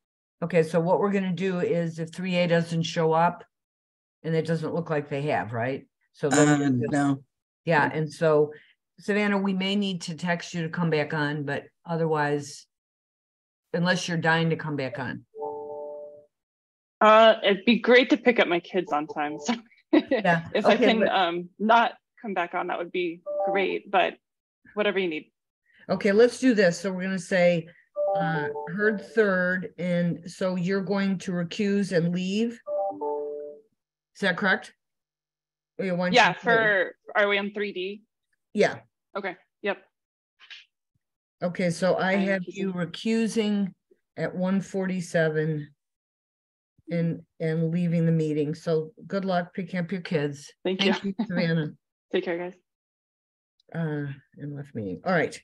S1: Okay, so what we're going to do is if 3A doesn't show up, and it doesn't look like they have, right? So then
S5: no.
S1: Yeah, and so Savannah, we may need to text you to come back on, but otherwise, unless you're dying to come back on.
S2: It'd be great to pick up my kids on time. So
S1: Yeah.
S2: if I can not come back on, that would be great, but whatever you need.
S1: Okay, let's do this. So we're going to say heard third, and so you're going to recuse and leave. Is that correct?
S2: Yeah, are we on 3D?
S1: Yeah.
S2: Okay, yep.
S1: Okay, so I have you recusing at 1:47 and leaving the meeting. So good luck picking up your kids.
S2: Thank you,
S1: Savannah.
S2: Take care, guys.
S1: And left meeting. All right.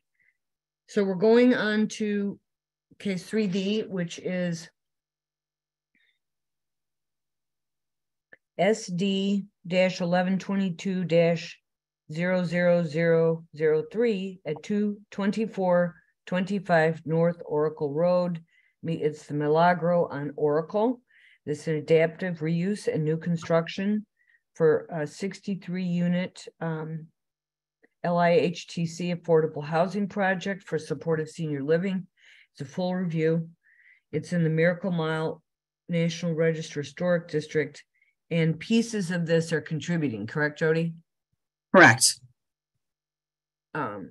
S1: So we're going on to case 3D, which is SD-1122-00003 at 22425 North Oracle Road. It's the Milagro on Oracle. This is an adaptive reuse and new construction for a 63-unit LIHTC affordable housing project for supportive senior living. It's a full review. It's in the Miracle Mile National Register Historic District, and pieces of this are contributing, correct, Jody?
S5: Correct.
S1: All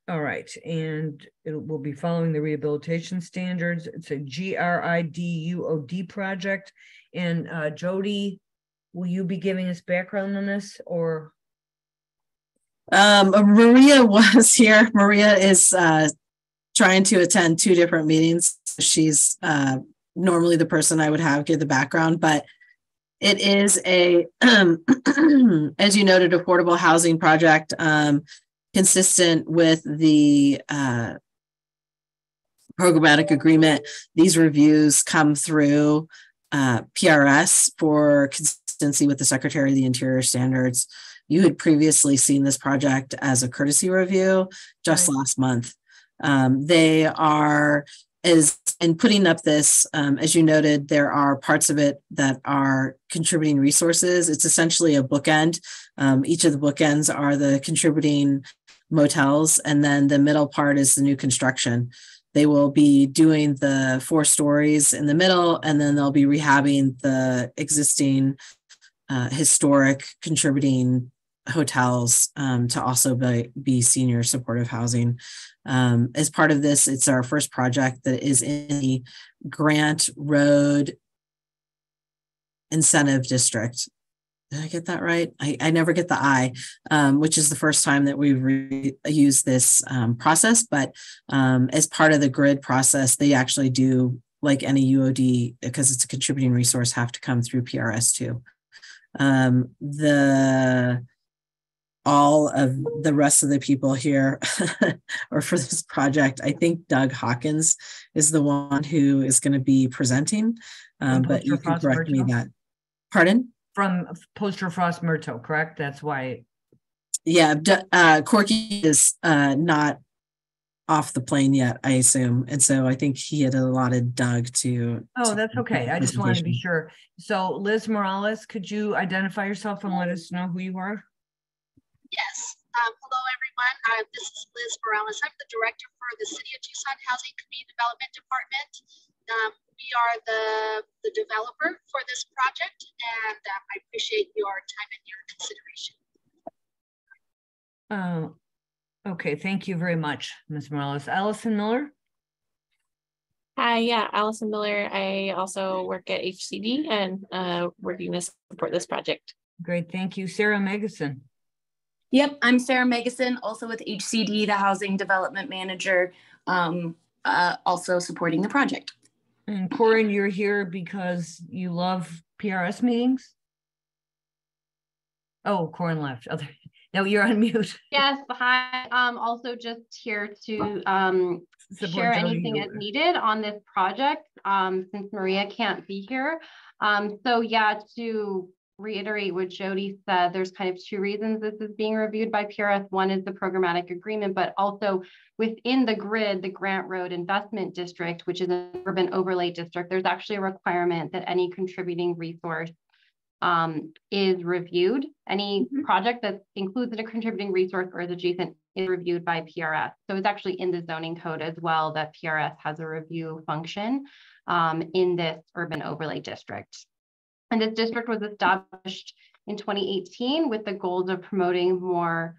S1: right, and it will be following the rehabilitation standards. It's a GRIDUOD project. And Jody, will you be giving us background on this, or?
S5: Maria was here. Maria is trying to attend 2 different meetings. She's normally the person I would have give the background, but it is a, as you noted, affordable housing project consistent with the programmatic agreement. These reviews come through PRS for consistency with the Secretary of the Interior standards. You had previously seen this project as a courtesy review just last month. They are, in putting up this, as you noted, there are parts of it that are contributing resources. It's essentially a bookend. Each of the bookends are the contributing motels, and then the middle part is the new construction. They will be doing the 4 stories in the middle, and then they'll be rehabbing the existing historic contributing hotels to also be senior supportive housing. As part of this, it's our first project that is in the Grant Road Incentive District. Did I get that right? I never get the I, which is the first time that we've used this process, but as part of the grid process, they actually do, like any UOD, because it's a contributing resource, have to come through PRS too. All of the rest of the people here or for this project, I think Doug Hawkins is the one who is going to be presenting, but you can correct me that. Pardon?
S1: From Poster Frost Myrtle, correct? That's why.
S5: Yeah, Corky is not off the plane yet, I assume. And so I think he had allotted Doug to.
S1: Oh, that's okay. I just wanted to be sure. So Liz Morales, could you identify yourself and let us know who you are?
S10: Yes. Hello, everyone. This is Liz Morales. I'm the director for the City of Tucson Housing Community Development Department. We are the developer for this project, and I appreciate your time and your consideration.
S1: Okay, thank you very much, Ms. Morales. Allison Miller?
S11: Hi, yeah, Allison Miller. I also work at HCD and working to support this project.
S1: Great, thank you. Sarah Megason.
S12: Yep, I'm Sarah Megason, also with HCD, the Housing Development Manager, also supporting the project.
S1: And Corin, you're here because you love PRS meetings? Oh, Corin left. No, you're on mute.
S13: Yes, hi. Also just here to share anything as needed on this project since Maria can't be here. So yeah, to reiterate what Jody said, there's kind of two reasons this is being reviewed by PRS. One is the programmatic agreement, but also within the grid, the Grant Road Investment District, which is an urban overlay district, there's actually a requirement that any contributing resource is reviewed. Any project that includes a contributing resource or is adjacent is reviewed by PRS. So it's actually in the zoning code as well that PRS has a review function in this urban overlay district. And this district was established in 2018 with the goals of promoting more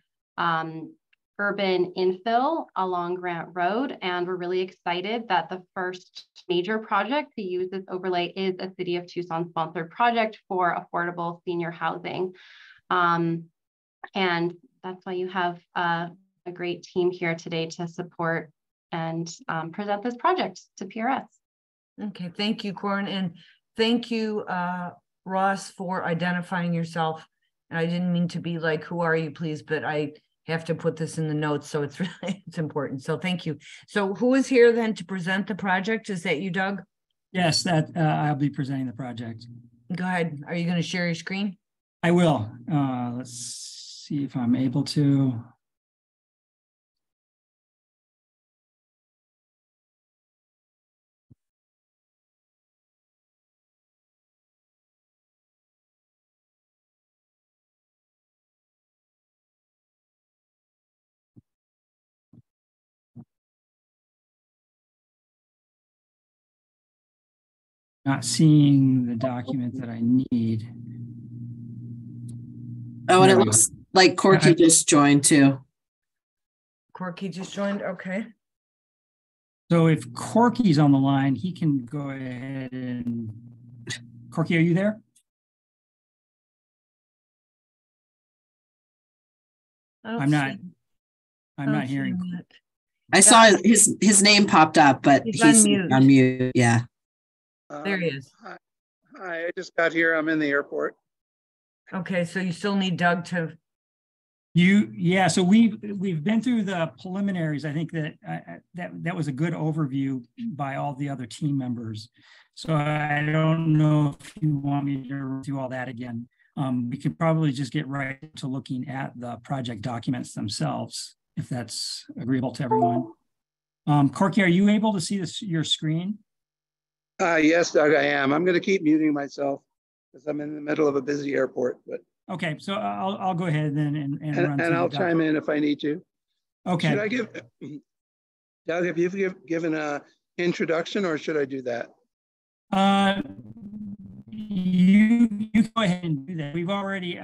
S13: urban infill along Grant Road. And we're really excited that the first major project to use this overlay is a City of Tucson sponsored project for affordable senior housing. And that's why you have a great team here today to support and present this project to PRS.
S1: Okay, thank you, Corin. And thank you, Ross, for identifying yourself. And I didn't mean to be like, who are you, please? But I have to put this in the notes, so it's really important. So thank you. So who is here then to present the project? Is that you, Doug?
S14: Yes, that I'll be presenting the project.
S1: Go ahead. Are you going to share your screen?
S14: I will. Let's see if I'm able to. Not seeing the document that I need.
S5: Oh, and it looks like Corky just joined too.
S1: Corky just joined, okay.
S14: So if Corky's on the line, he can go ahead and, Corky, are you there? I'm not hearing.
S5: I saw his name popped up, but he's on mute. Yeah.
S1: There he is.
S15: Hi, I just got here. I'm in the airport.
S1: Okay, so you still need Doug to.
S14: Yeah. So we've been through the preliminaries. I think that that was a good overview by all the other team members. So I don't know if you want me to do all that again. We could probably just get right to looking at the project documents themselves, if that's agreeable to everyone. Corky, are you able to see your screen?
S15: Yes, Doug, I am. I'm going to keep muting myself because I'm in the middle of a busy airport. But
S14: okay, so I'll go ahead then and run through
S15: I'll chime in if I need to.
S14: Okay.
S15: Should I give Doug? Have you given a introduction, or should I do that?
S14: You go ahead and do that. We've already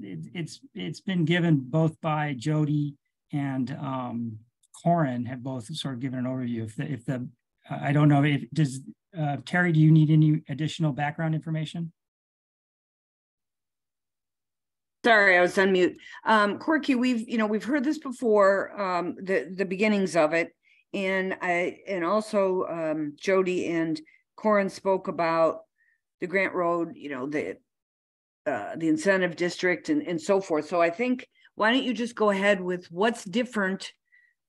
S14: it's been given both by Jody and Corin have both sort of given an overview. If the I don't know if does Terry, do you need any additional background information?
S1: Sorry, I was on mute. Corky, we've heard this before, the beginnings of it, and also Jody and Corin spoke about the Grant Road, the incentive district and so forth. So I think, why don't you just go ahead with what's different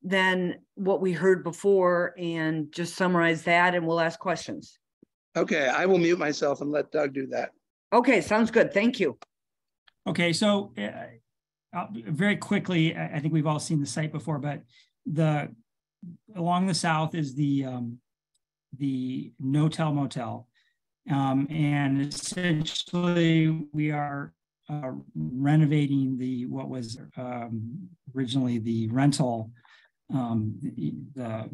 S1: than what we heard before and just summarize that, and we'll ask questions.
S15: Okay, I will mute myself and let Doug do that.
S1: Okay, sounds good. Thank you.
S14: Okay, so very quickly, I think we've all seen the site before, but along the south is the no-tell motel. And essentially we are renovating what was originally the rental, the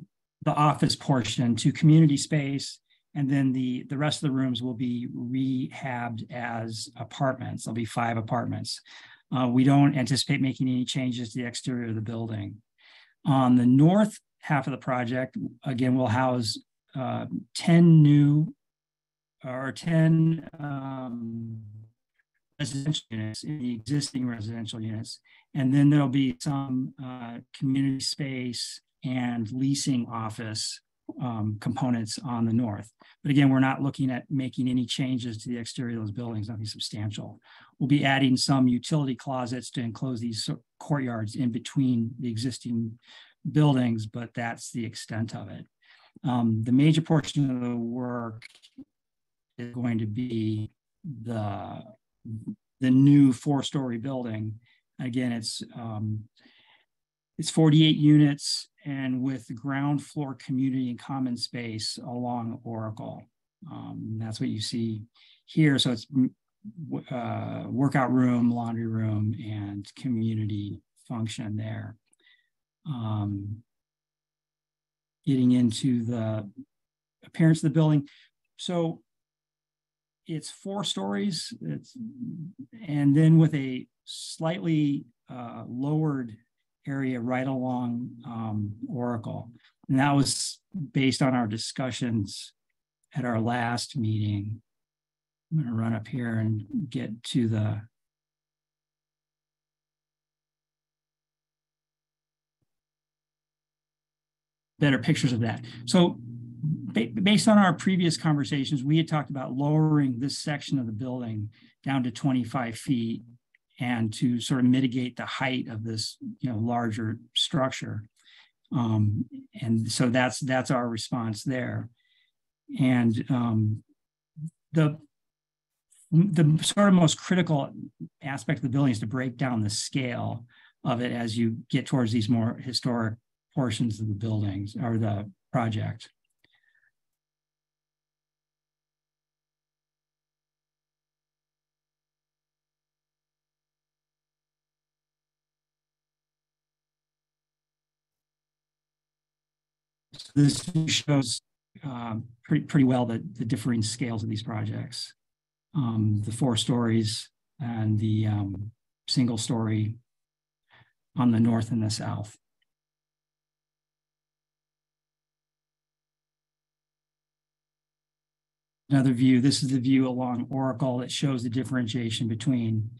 S14: office portion to community space. And then the rest of the rooms will be rehabbed as apartments. There'll be 5 apartments. We don't anticipate making any changes to the exterior of the building. On the north half of the project, again, we'll house 10 new or 10 residential units in the existing residential units. And then there'll be some community space and leasing office components on the north. But again, we're not looking at making any changes to the exterior of those buildings, nothing substantial. We'll be adding some utility closets to enclose these courtyards in between the existing buildings, but that's the extent of it. The major portion of the work is going to be the new 4-story building. Again, it's 48 units and with ground floor community and common space along Oracle. That's what you see here. So it's workout room, laundry room, and community function there. Getting into the appearance of the building. So it's 4 stories, and then with a slightly lowered area right along Oracle. And that was based on our discussions at our last meeting. I'm going to run up here and get to the better pictures of that. So based on our previous conversations, we had talked about lowering this section of the building down to 25 feet and to sort of mitigate the height of this, larger structure. And so that's our response there. And the sort of most critical aspect of the building is to break down the scale of it as you get towards these more historic portions of the buildings or the project. This shows pretty well the differing scales of these projects. The 4 stories and the single story on the north and the south. Another view, this is the view along Oracle that shows the differentiation between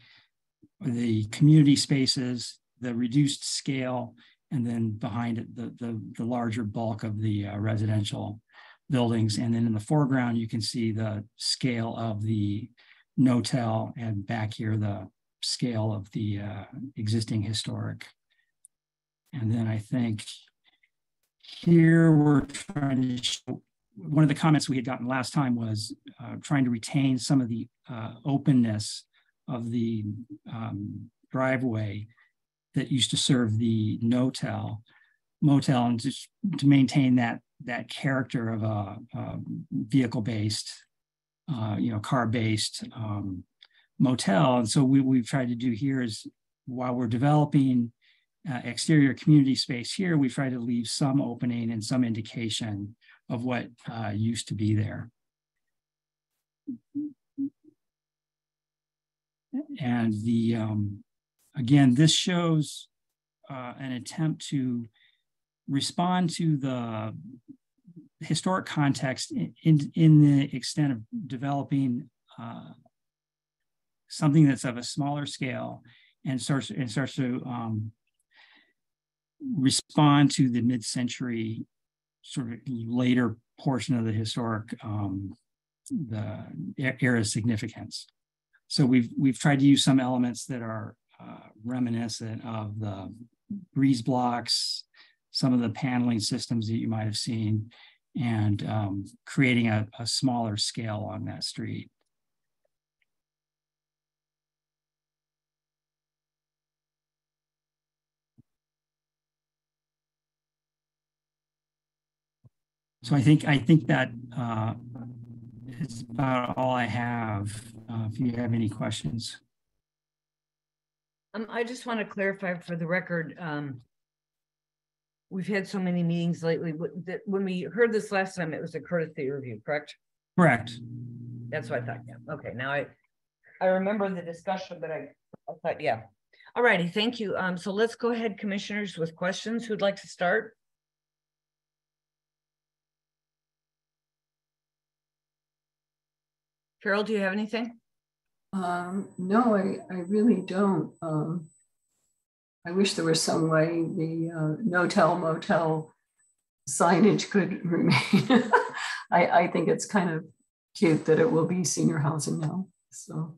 S14: the community spaces, the reduced scale, and then behind it, the larger bulk of the residential buildings. And then in the foreground, you can see the scale of the no-tell, and back here, the scale of the existing historic. And then I think here we're trying to show, one of the comments we had gotten last time was trying to retain some of the openness of the driveway that used to serve the no-tell motel, and just to maintain that character of a vehicle-based, car-based motel. And so we've tried to do here is, while we're developing exterior community space here, we try to leave some opening and some indication of what used to be there. And again, this shows an attempt to respond to the historic context in the extent of developing something that's of a smaller scale and starts to respond to the mid-century sort of later portion of the historic the era significance. So we've tried to use some elements that are reminiscent of the breeze blocks, some of the paneling systems that you might have seen, and creating a smaller scale on that street. So I think that is about all I have. If you have any questions.
S1: I just want to clarify for the record, we've had so many meetings lately that when we heard this last time, it was a courtesy review, correct?
S14: Correct.
S1: That's what I thought, yeah. Okay, now I remember the discussion, but I thought, yeah. All righty, thank you. So let's go ahead, commissioners, with questions. Who'd like to start? Carol, do you have anything?
S4: No, I really don't. I wish there was some way the no-tell motel signage could remain. I think it's kind of cute that it will be senior housing now. So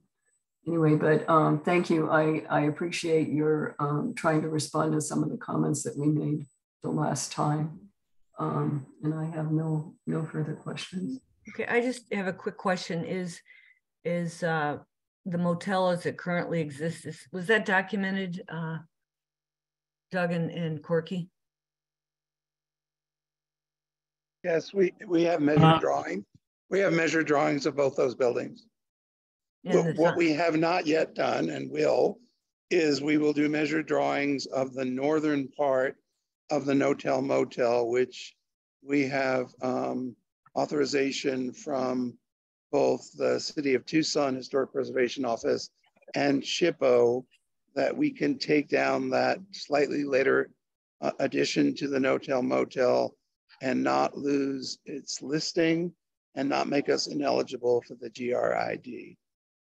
S4: anyway, but thank you. I appreciate your trying to respond to some of the comments that we made the last time. And I have no further questions.
S1: Okay, I just have a quick question. Is the motel as it currently exists, was that documented, Doug and Corky?
S15: Yes, we have measured drawing. We have measured drawings of both those buildings. What we have not yet done and is we will do measured drawings of the northern part of the no-tell motel, which we have authorization from both the City of Tucson Historic Preservation Office and SHPO that we can take down that slightly later addition to the no-tell motel and not lose its listing and not make us ineligible for the GRID.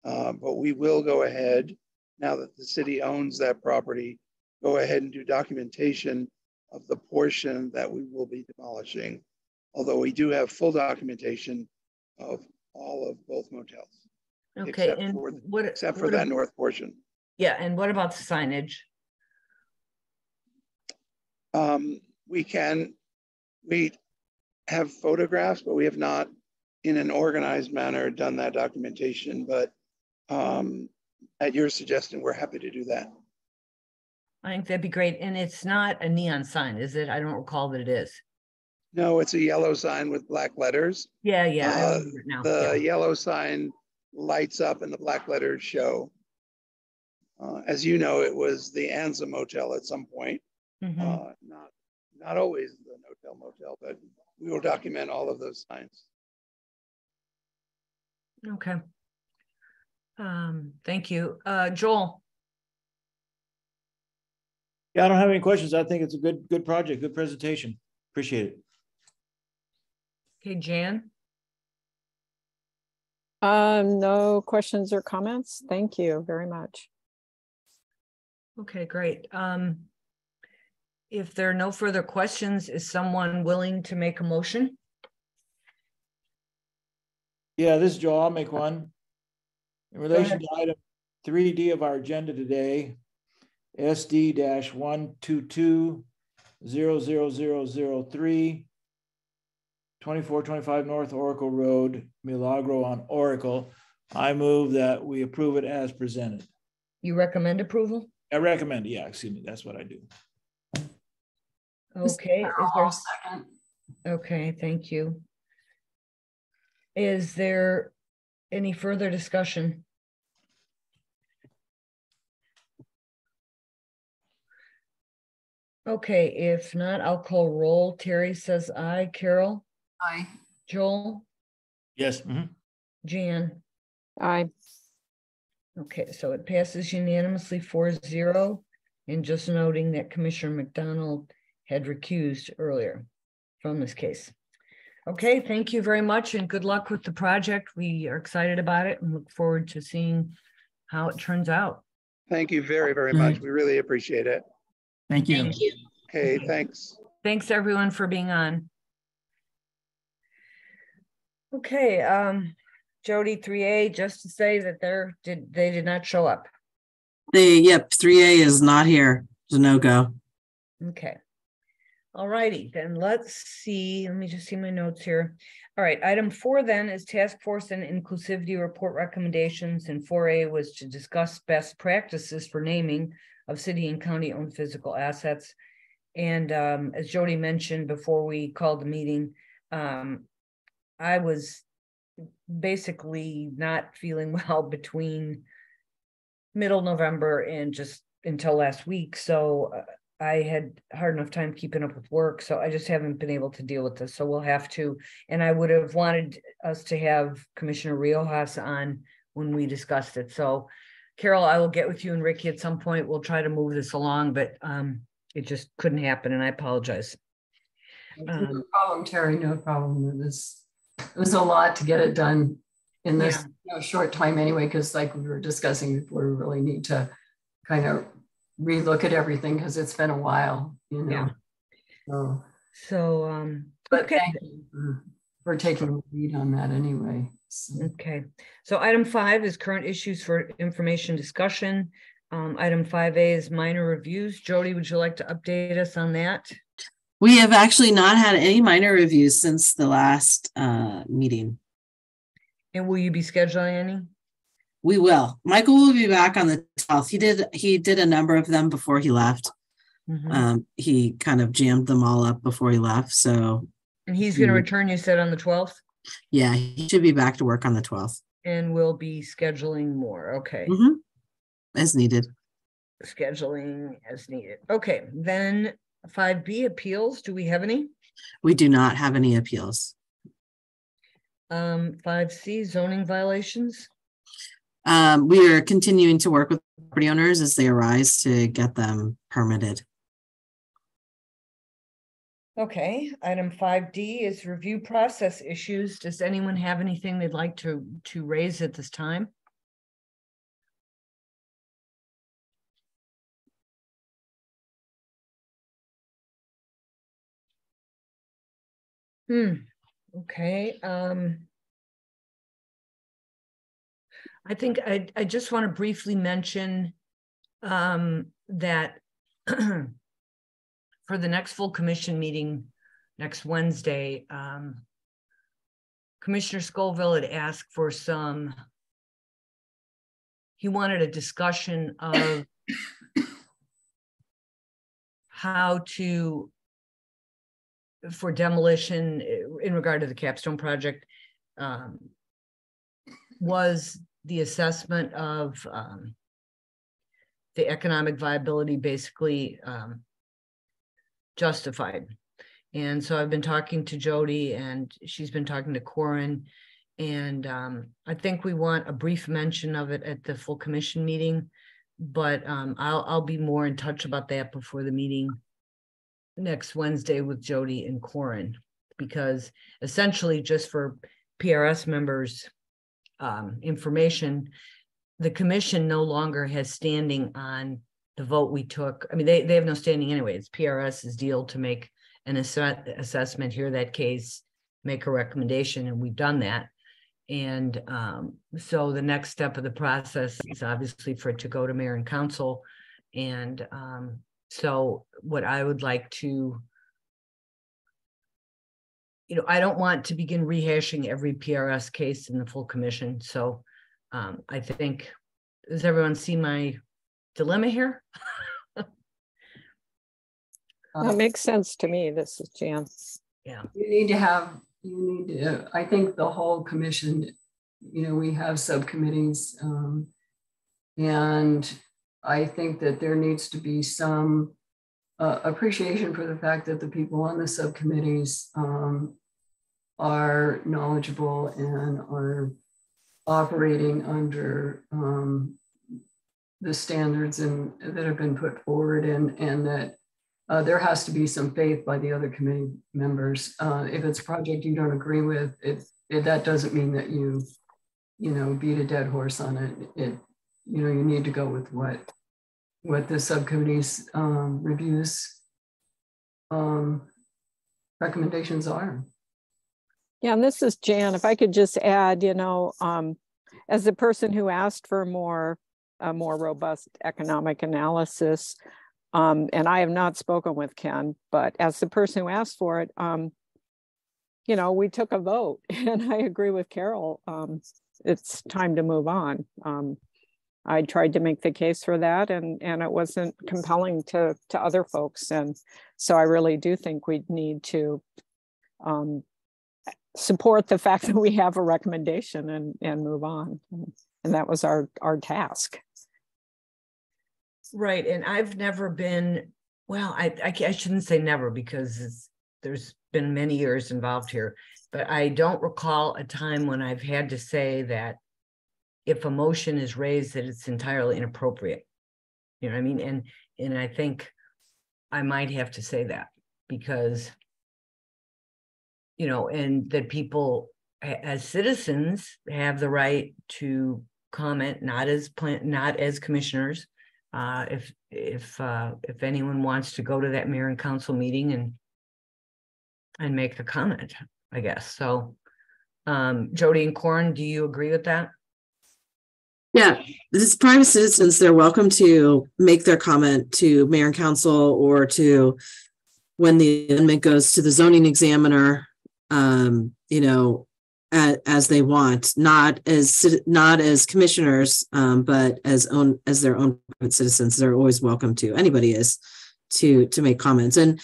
S15: But we will go ahead, now that the city owns that property, go ahead and do documentation of the portion that we will be demolishing. Although we do have full documentation of all of both motels.
S1: Okay,
S15: except for that north portion.
S1: Yeah, and what about the signage?
S15: We have photographs, but we have not in an organized manner done that documentation, but at your suggestion, we're happy to do that.
S1: I think that'd be great. And it's not a neon sign, is it? I don't recall that it is.
S15: No, it's a yellow sign with black letters.
S1: Yeah, I remember it now.
S15: The yellow sign lights up and the black letters show. As you know, it was the Anza Motel at some point. Not always the no-tell motel, but we will document all of those signs.
S1: Okay. Thank you. Joel.
S3: Yeah, I don't have any questions. I think it's a good project, good presentation. Appreciate it.
S1: Okay, Jan.
S7: No questions or comments. Thank you very much.
S1: Okay, great. If there are no further questions, is someone willing to make a motion?
S3: Yeah, this is Joel. I'll make one. In relation to item 3D of our agenda today, SD-122-00003, 2425 North Oracle Road, Milagro on Oracle. I move that we approve it as presented.
S1: You recommend approval?
S3: I recommend, yeah, excuse me, that's what I do.
S1: Okay. Okay, thank you. Is there any further discussion? Okay, if not, I'll call roll. Terry says aye. Carol?
S4: Aye.
S1: Joel?
S3: Yes.
S1: Jan?
S7: Aye.
S1: Okay, so it passes unanimously 4-0. And just noting that Commissioner McDonald had recused earlier from this case. Okay, thank you very much and good luck with the project. We are excited about it and look forward to seeing how it turns out.
S15: Thank you very, very much. We really appreciate it.
S14: Thank you.
S10: Thank you.
S15: Okay, thanks.
S1: Thanks everyone for being on. Okay, Jody, 3A, just to say that they did not show up.
S5: Yep, 3A is not here. It's a no-go.
S1: Okay. All righty, then let's see. Let me just see my notes here. All right, item 4 then is task force and inclusivity report recommendations, and 4A was to discuss best practices for naming of city and county owned physical assets. And as Jody mentioned before we called the meeting, I was basically not feeling well between middle November and just until last week. So I had hard enough time keeping up with work. So I just haven't been able to deal with this. So we'll have to, and I would have wanted us to have Commissioner Riojas on when we discussed it. So Carol, I will get with you and Ricky at some point. We'll try to move this along, but it just couldn't happen. And I apologize.
S4: No problem, Terry, no problem. It was a lot to get it done in this short time anyway, because like we were discussing before, we really need to kind of relook at everything because it's been a while, you know.
S1: Yeah.
S4: But
S1: okay.
S4: thank you for taking the lead on that anyway. So.
S1: Okay. So item 5 is current issues for information discussion. Item 5A is minor reviews. Jody, would you like to update us on that?
S5: We have actually not had any minor reviews since the last meeting.
S1: And will you be scheduling any?
S5: We will. Michael will be back on the 12th. He did a number of them before he left. He kind of jammed them all up before he left. So,
S1: and he's going to return, you said, on the 12th?
S5: Yeah, he should be back to work on the 12th.
S1: And we'll be scheduling more. Okay.
S5: As needed.
S1: Scheduling as needed. Okay. Then 5B, appeals. Do we have any?
S5: We do not have any appeals.
S1: 5C, zoning violations.
S5: We are continuing to work with property owners as they arise to get them permitted.
S1: Okay, item 5D is review process issues. Does anyone have anything they'd like to raise at this time? Okay. I think I just want to briefly mention that for the next full commission meeting next Wednesday, Commissioner Scoville had asked for he wanted a discussion of how for demolition in regard to the Capstone project, was the assessment of the economic viability basically justified. And so I've been talking to Jody and she's been talking to Corin, and I think we want a brief mention of it at the full commission meeting, but I'll be more in touch about that before the meeting next Wednesday with Jody and Corin, because essentially, just for PRS members information, the commission no longer has standing on the vote we took. I mean, they have no standing anyway. It's PRS's deal to make an assessment, hear that case, make a recommendation, and we've done that. And so the next step of the process is obviously for it to go to mayor and council. And so what I would like to, I don't want to begin rehashing every PRS case in the full commission. So I think, does everyone see my dilemma here?
S7: That makes sense to me. This is Jan.
S1: Yeah.
S4: You need to, I think the whole commission, we have subcommittees, and I think that there needs to be some appreciation for the fact that the people on the subcommittees are knowledgeable and are operating under the standards that have been put forward, and that there has to be some faith by the other committee members. If it's a project you don't agree with, that doesn't mean that you beat a dead horse on it. You need to go with what the subcommittee's reviews recommendations are.
S7: Yeah, and this is Jan. If I could just add, as the person who asked for a more robust economic analysis, and I have not spoken with Ken, but as the person who asked for it, we took a vote, and I agree with Carol. It's time to move on. I tried to make the case for that, and it wasn't compelling to other folks. And so I really do think we need to support the fact that we have a recommendation and move on. And that was our task.
S1: Right. And I've never been, well, I shouldn't say never, because there's been many years involved here, but I don't recall a time when I've had to say that if a motion is raised that it's entirely inappropriate. You know what I mean? And I think I might have to say that, because and that people as citizens, have the right to comment, not as commissioners. If anyone wants to go to that mayor and council meeting and make a comment, I guess. So, Jody and Corin, do you agree with that?
S5: Yeah, this is private citizens. They're welcome to make their comment to mayor and council, or to when the amendment goes to the zoning examiner, as they want, not as commissioners, but as their own private citizens. They're always welcome to. Anybody is to make comments, and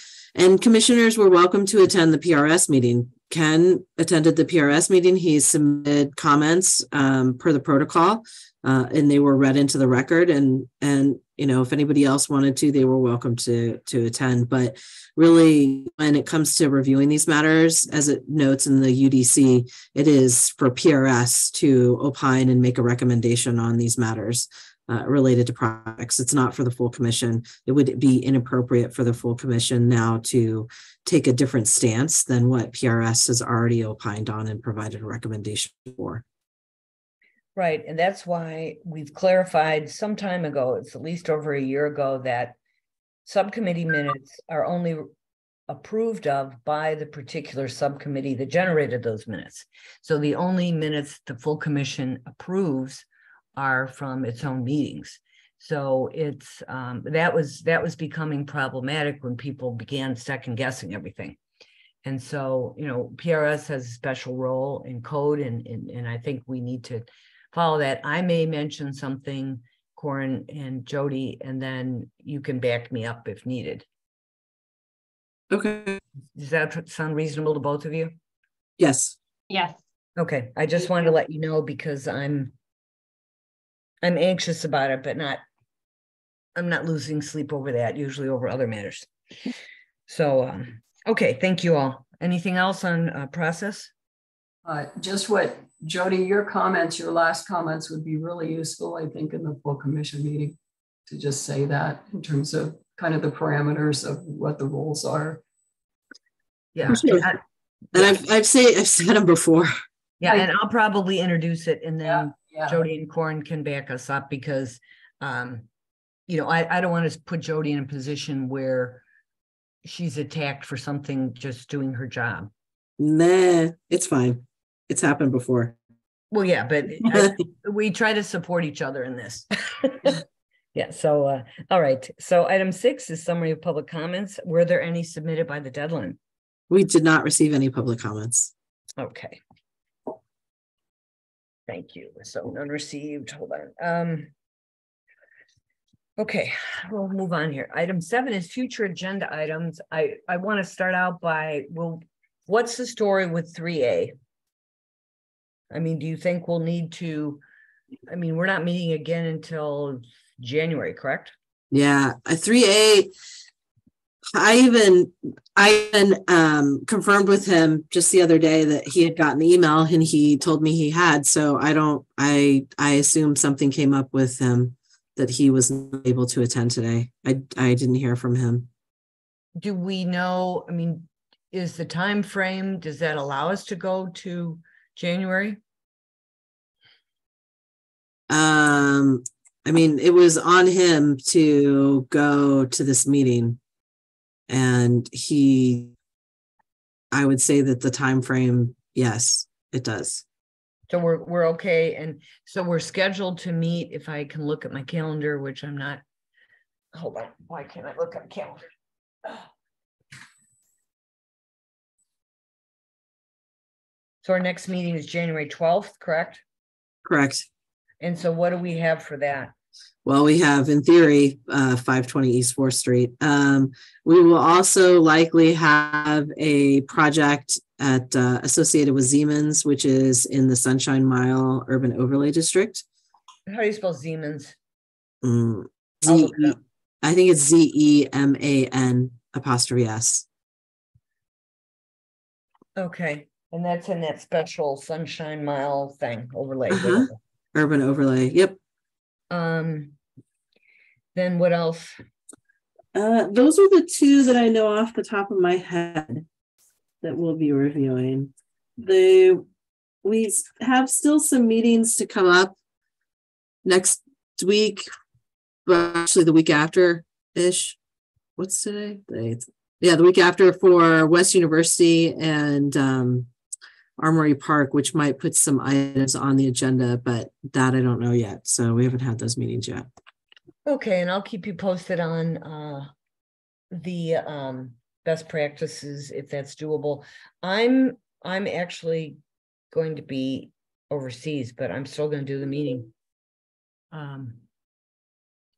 S5: commissioners were welcome to attend the PRS meeting. Ken attended the PRS meeting. He submitted comments per the protocol, and they were read into the record. And if anybody else wanted to, they were welcome to attend. But really, when it comes to reviewing these matters, as it notes in the UDC, it is for PRS to opine and make a recommendation on these matters related to projects. It's not for the full commission. It would be inappropriate for the full commission now to take a different stance than what PRS has already opined on and provided a recommendation for.
S1: Right, and that's why we've clarified some time ago, it's at least over a year ago, that subcommittee minutes are only approved of by the particular subcommittee that generated those minutes. So the only minutes the full commission approves are from its own meetings. So it's that was becoming problematic when people began second guessing everything. And so, PRS has a special role in code, and I think we need to follow that. I may mention something, Corin and Jody, and then you can back me up if needed.
S5: Okay.
S1: Does that sound reasonable to both of you?
S5: Yes.
S13: Yes.
S1: Okay. I just wanted to let you know, because I'm anxious about it, but I'm not losing sleep over that, usually over other matters. So, okay. Thank you all. Anything else on process?
S4: Just what, Jody, your last comments would be really useful, I think, in the full commission meeting, to just say that in terms of kind of the parameters of what the rules are.
S1: Yeah.
S5: Sure. And I've said them before.
S1: Yeah, and I'll probably introduce it, and then
S4: Yeah.
S1: Jody and Corin can back us up, because I don't want to put Jody in a position where she's attacked for something just doing her job.
S5: Nah, it's fine. It's happened before.
S1: Well, yeah, but we try to support each other in this. Yeah, so all right. So item 6 is summary of public comments. Were there any submitted by the deadline?
S5: We did not receive any public comments.
S1: Okay. Thank you. So none received. Hold on. Okay, we'll move on here. Item 7 is future agenda items. I want to start out by, what's the story with 3A? I mean, do you think we'll need to, we're not meeting again until January, correct?
S5: Yeah, 3A, I even confirmed with him just the other day that he had gotten the email, and he told me he had. So I assume something came up with him that he was not able to attend today. I didn't hear from him.
S1: Do we know, is the time frame, does that allow us to go to January?
S5: It was on him to go to this meeting, and I would say that the time frame, yes, it does.
S1: So we're okay, and so we're scheduled to meet, if I can look at my calendar, which I'm not. Hold on, why can't I look at the calendar? So our next meeting is January 12th, correct?
S5: Correct.
S1: And so what do we have for that?
S5: Well, we have, in theory, 520 East 4th Street. We will also likely have a project associated with Siemens, which is in the Sunshine Mile Urban Overlay District.
S1: How do you spell Siemens?
S5: I think it's ZEMAN''S.
S1: Okay, and that's in that special Sunshine Mile thing, overlay.
S5: Urban overlay, yep.
S1: Then what else?
S5: Those are the two that I know off the top of my head that we'll be reviewing. we have still some meetings to come up next week, but actually the week after-ish. What's today? The week after for West University and Armory Park, which might put some items on the agenda, but that I don't know yet. So we haven't had those meetings yet.
S1: Okay, and I'll keep you posted on the best practices if that's doable. I'm actually going to be overseas, but I'm still going to do the meeting.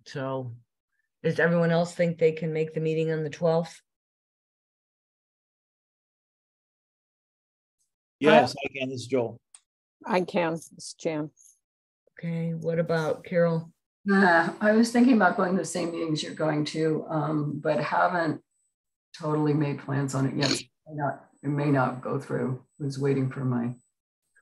S1: So does everyone else think they can make the meeting on the 12th?
S3: Yes, I can. This is Joel.
S7: I can. It's Jan.
S1: Okay, what about Carol?
S4: I was thinking about going to the same meetings you're going to, but haven't totally made plans on it yet. It may not go through. I was waiting for my.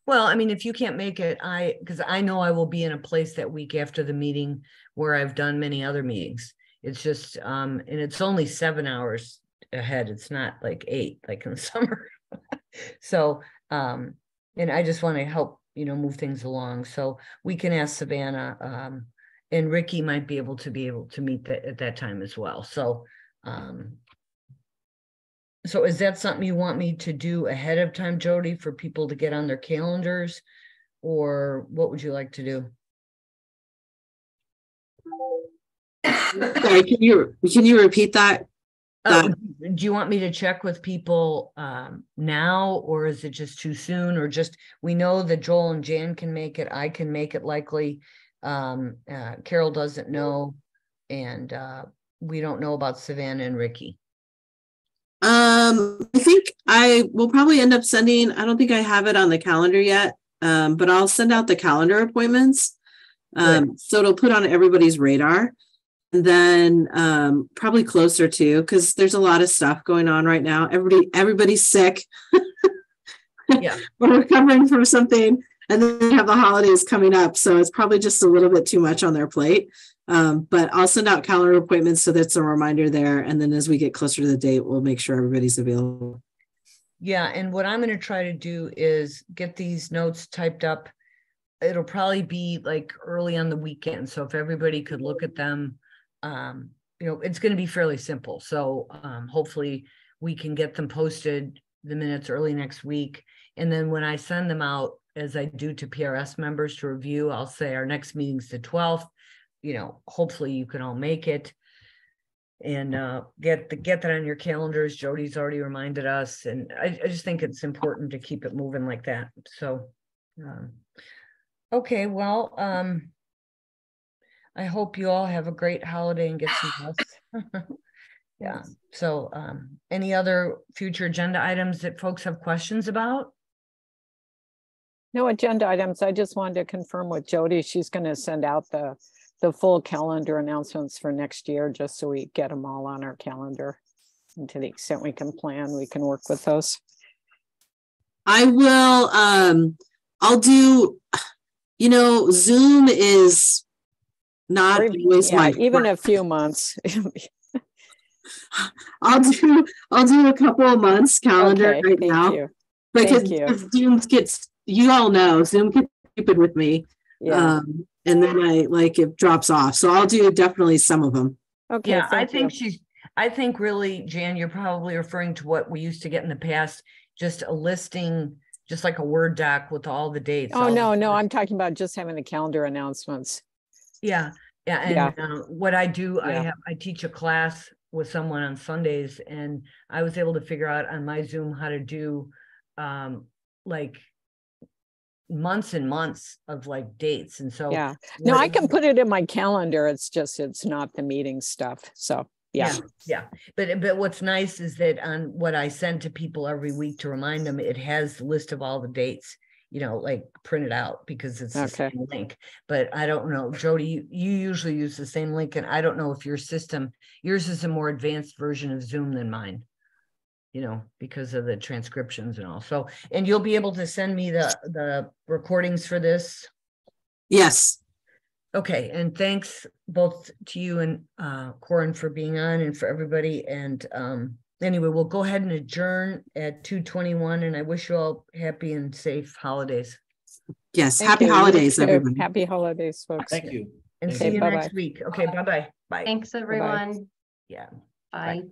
S1: Well, I mean, if you can't make it, because I know I will be in a place that week after the meeting where I've done many other meetings. It's just, and it's only 7 hours ahead. It's not like 8, like in the summer. So, and I just want to help, move things along. So we can ask Savannah, and Ricky might be able to meet at that time as well. So, so is that something you want me to do ahead of time, Jody, for people to get on their calendars, or what would you like to do?
S5: Sorry, can you repeat that?
S1: Do you want me to check with people now, or is it just too soon? Or just, we know that Joel and Jan can make it. I can make it likely. Carol doesn't know, and we don't know about Savannah and Ricky.
S5: I think I will probably end up sending, I don't think I have it on the calendar yet, but I'll send out the calendar appointments. So it'll put on everybody's radar. And then probably closer to, because there's a lot of stuff going on right now. Everybody's sick.
S1: Yeah.
S5: We're recovering from something, and then we have the holidays coming up. So it's probably just a little bit too much on their plate. But I'll send out calendar appointments so that's a reminder there. And then as we get closer to the date, we'll make sure everybody's available.
S1: Yeah. And what I'm going to try to do is get these notes typed up. It'll probably be like early on the weekend. So if everybody could look at them, it's going to be fairly simple. So hopefully we can get them posted, the minutes, early next week. And then when I send them out, as I do to PRS members to review, I'll say our next meeting's the 12th. Hopefully you can all make it, and get that on your calendars. Jody's already reminded us, and I just think it's important to keep it moving like that. So, okay, well, I hope you all have a great holiday and get some rest. Yeah. So, any other future agenda items that folks have questions about?
S7: No agenda items. I just wanted to confirm with Jody. She's going to send out the full calendar announcements for next year, just so we get them all on our calendar. And to the extent we can plan, we can work with those.
S5: I will, I'll do, Zoom is not always
S7: even a few months.
S5: I'll do a couple of months calendar right now.
S7: You.
S5: Because Zoom gets, you all know, Zoom gets stupid with me.
S7: Yeah.
S5: And then it drops off. So I'll do definitely some of them.
S7: Okay.
S1: Yeah, I think really, Jan, you're probably referring to what we used to get in the past, just a listing, just like a Word doc with all the dates.
S7: Oh, no, I'm talking about just having the calendar announcements.
S1: Yeah. And what I do, I teach a class with someone on Sundays, and I was able to figure out on my Zoom how to do months and months of dates. And so
S7: I can put it in my calendar. It's just, it's not the meeting stuff. So yeah. But
S1: what's nice is that on what I send to people every week to remind them, it has the list of all the dates, printed out, because it's the same link. But I don't know, Jody, you usually use the same link, and I don't know if yours is a more advanced version of Zoom than mine, because of the transcriptions and all. So, and you'll be able to send me the recordings for this?
S5: Yes.
S1: Okay. And thanks both to you and Corin for being on, and for everybody. And anyway, we'll go ahead and adjourn at 2:21, and I wish you all happy and safe holidays.
S16: Yes,
S7: Thank
S16: happy
S7: you.
S16: holidays,
S7: You too.
S16: everyone.
S7: Happy holidays, folks.
S3: Thank you.
S1: And
S3: Thank
S1: see
S3: you.
S1: you
S7: Bye-bye.
S1: next week. Okay, bye-bye. Bye.
S13: Thanks, everyone.
S1: Yeah.
S13: Bye.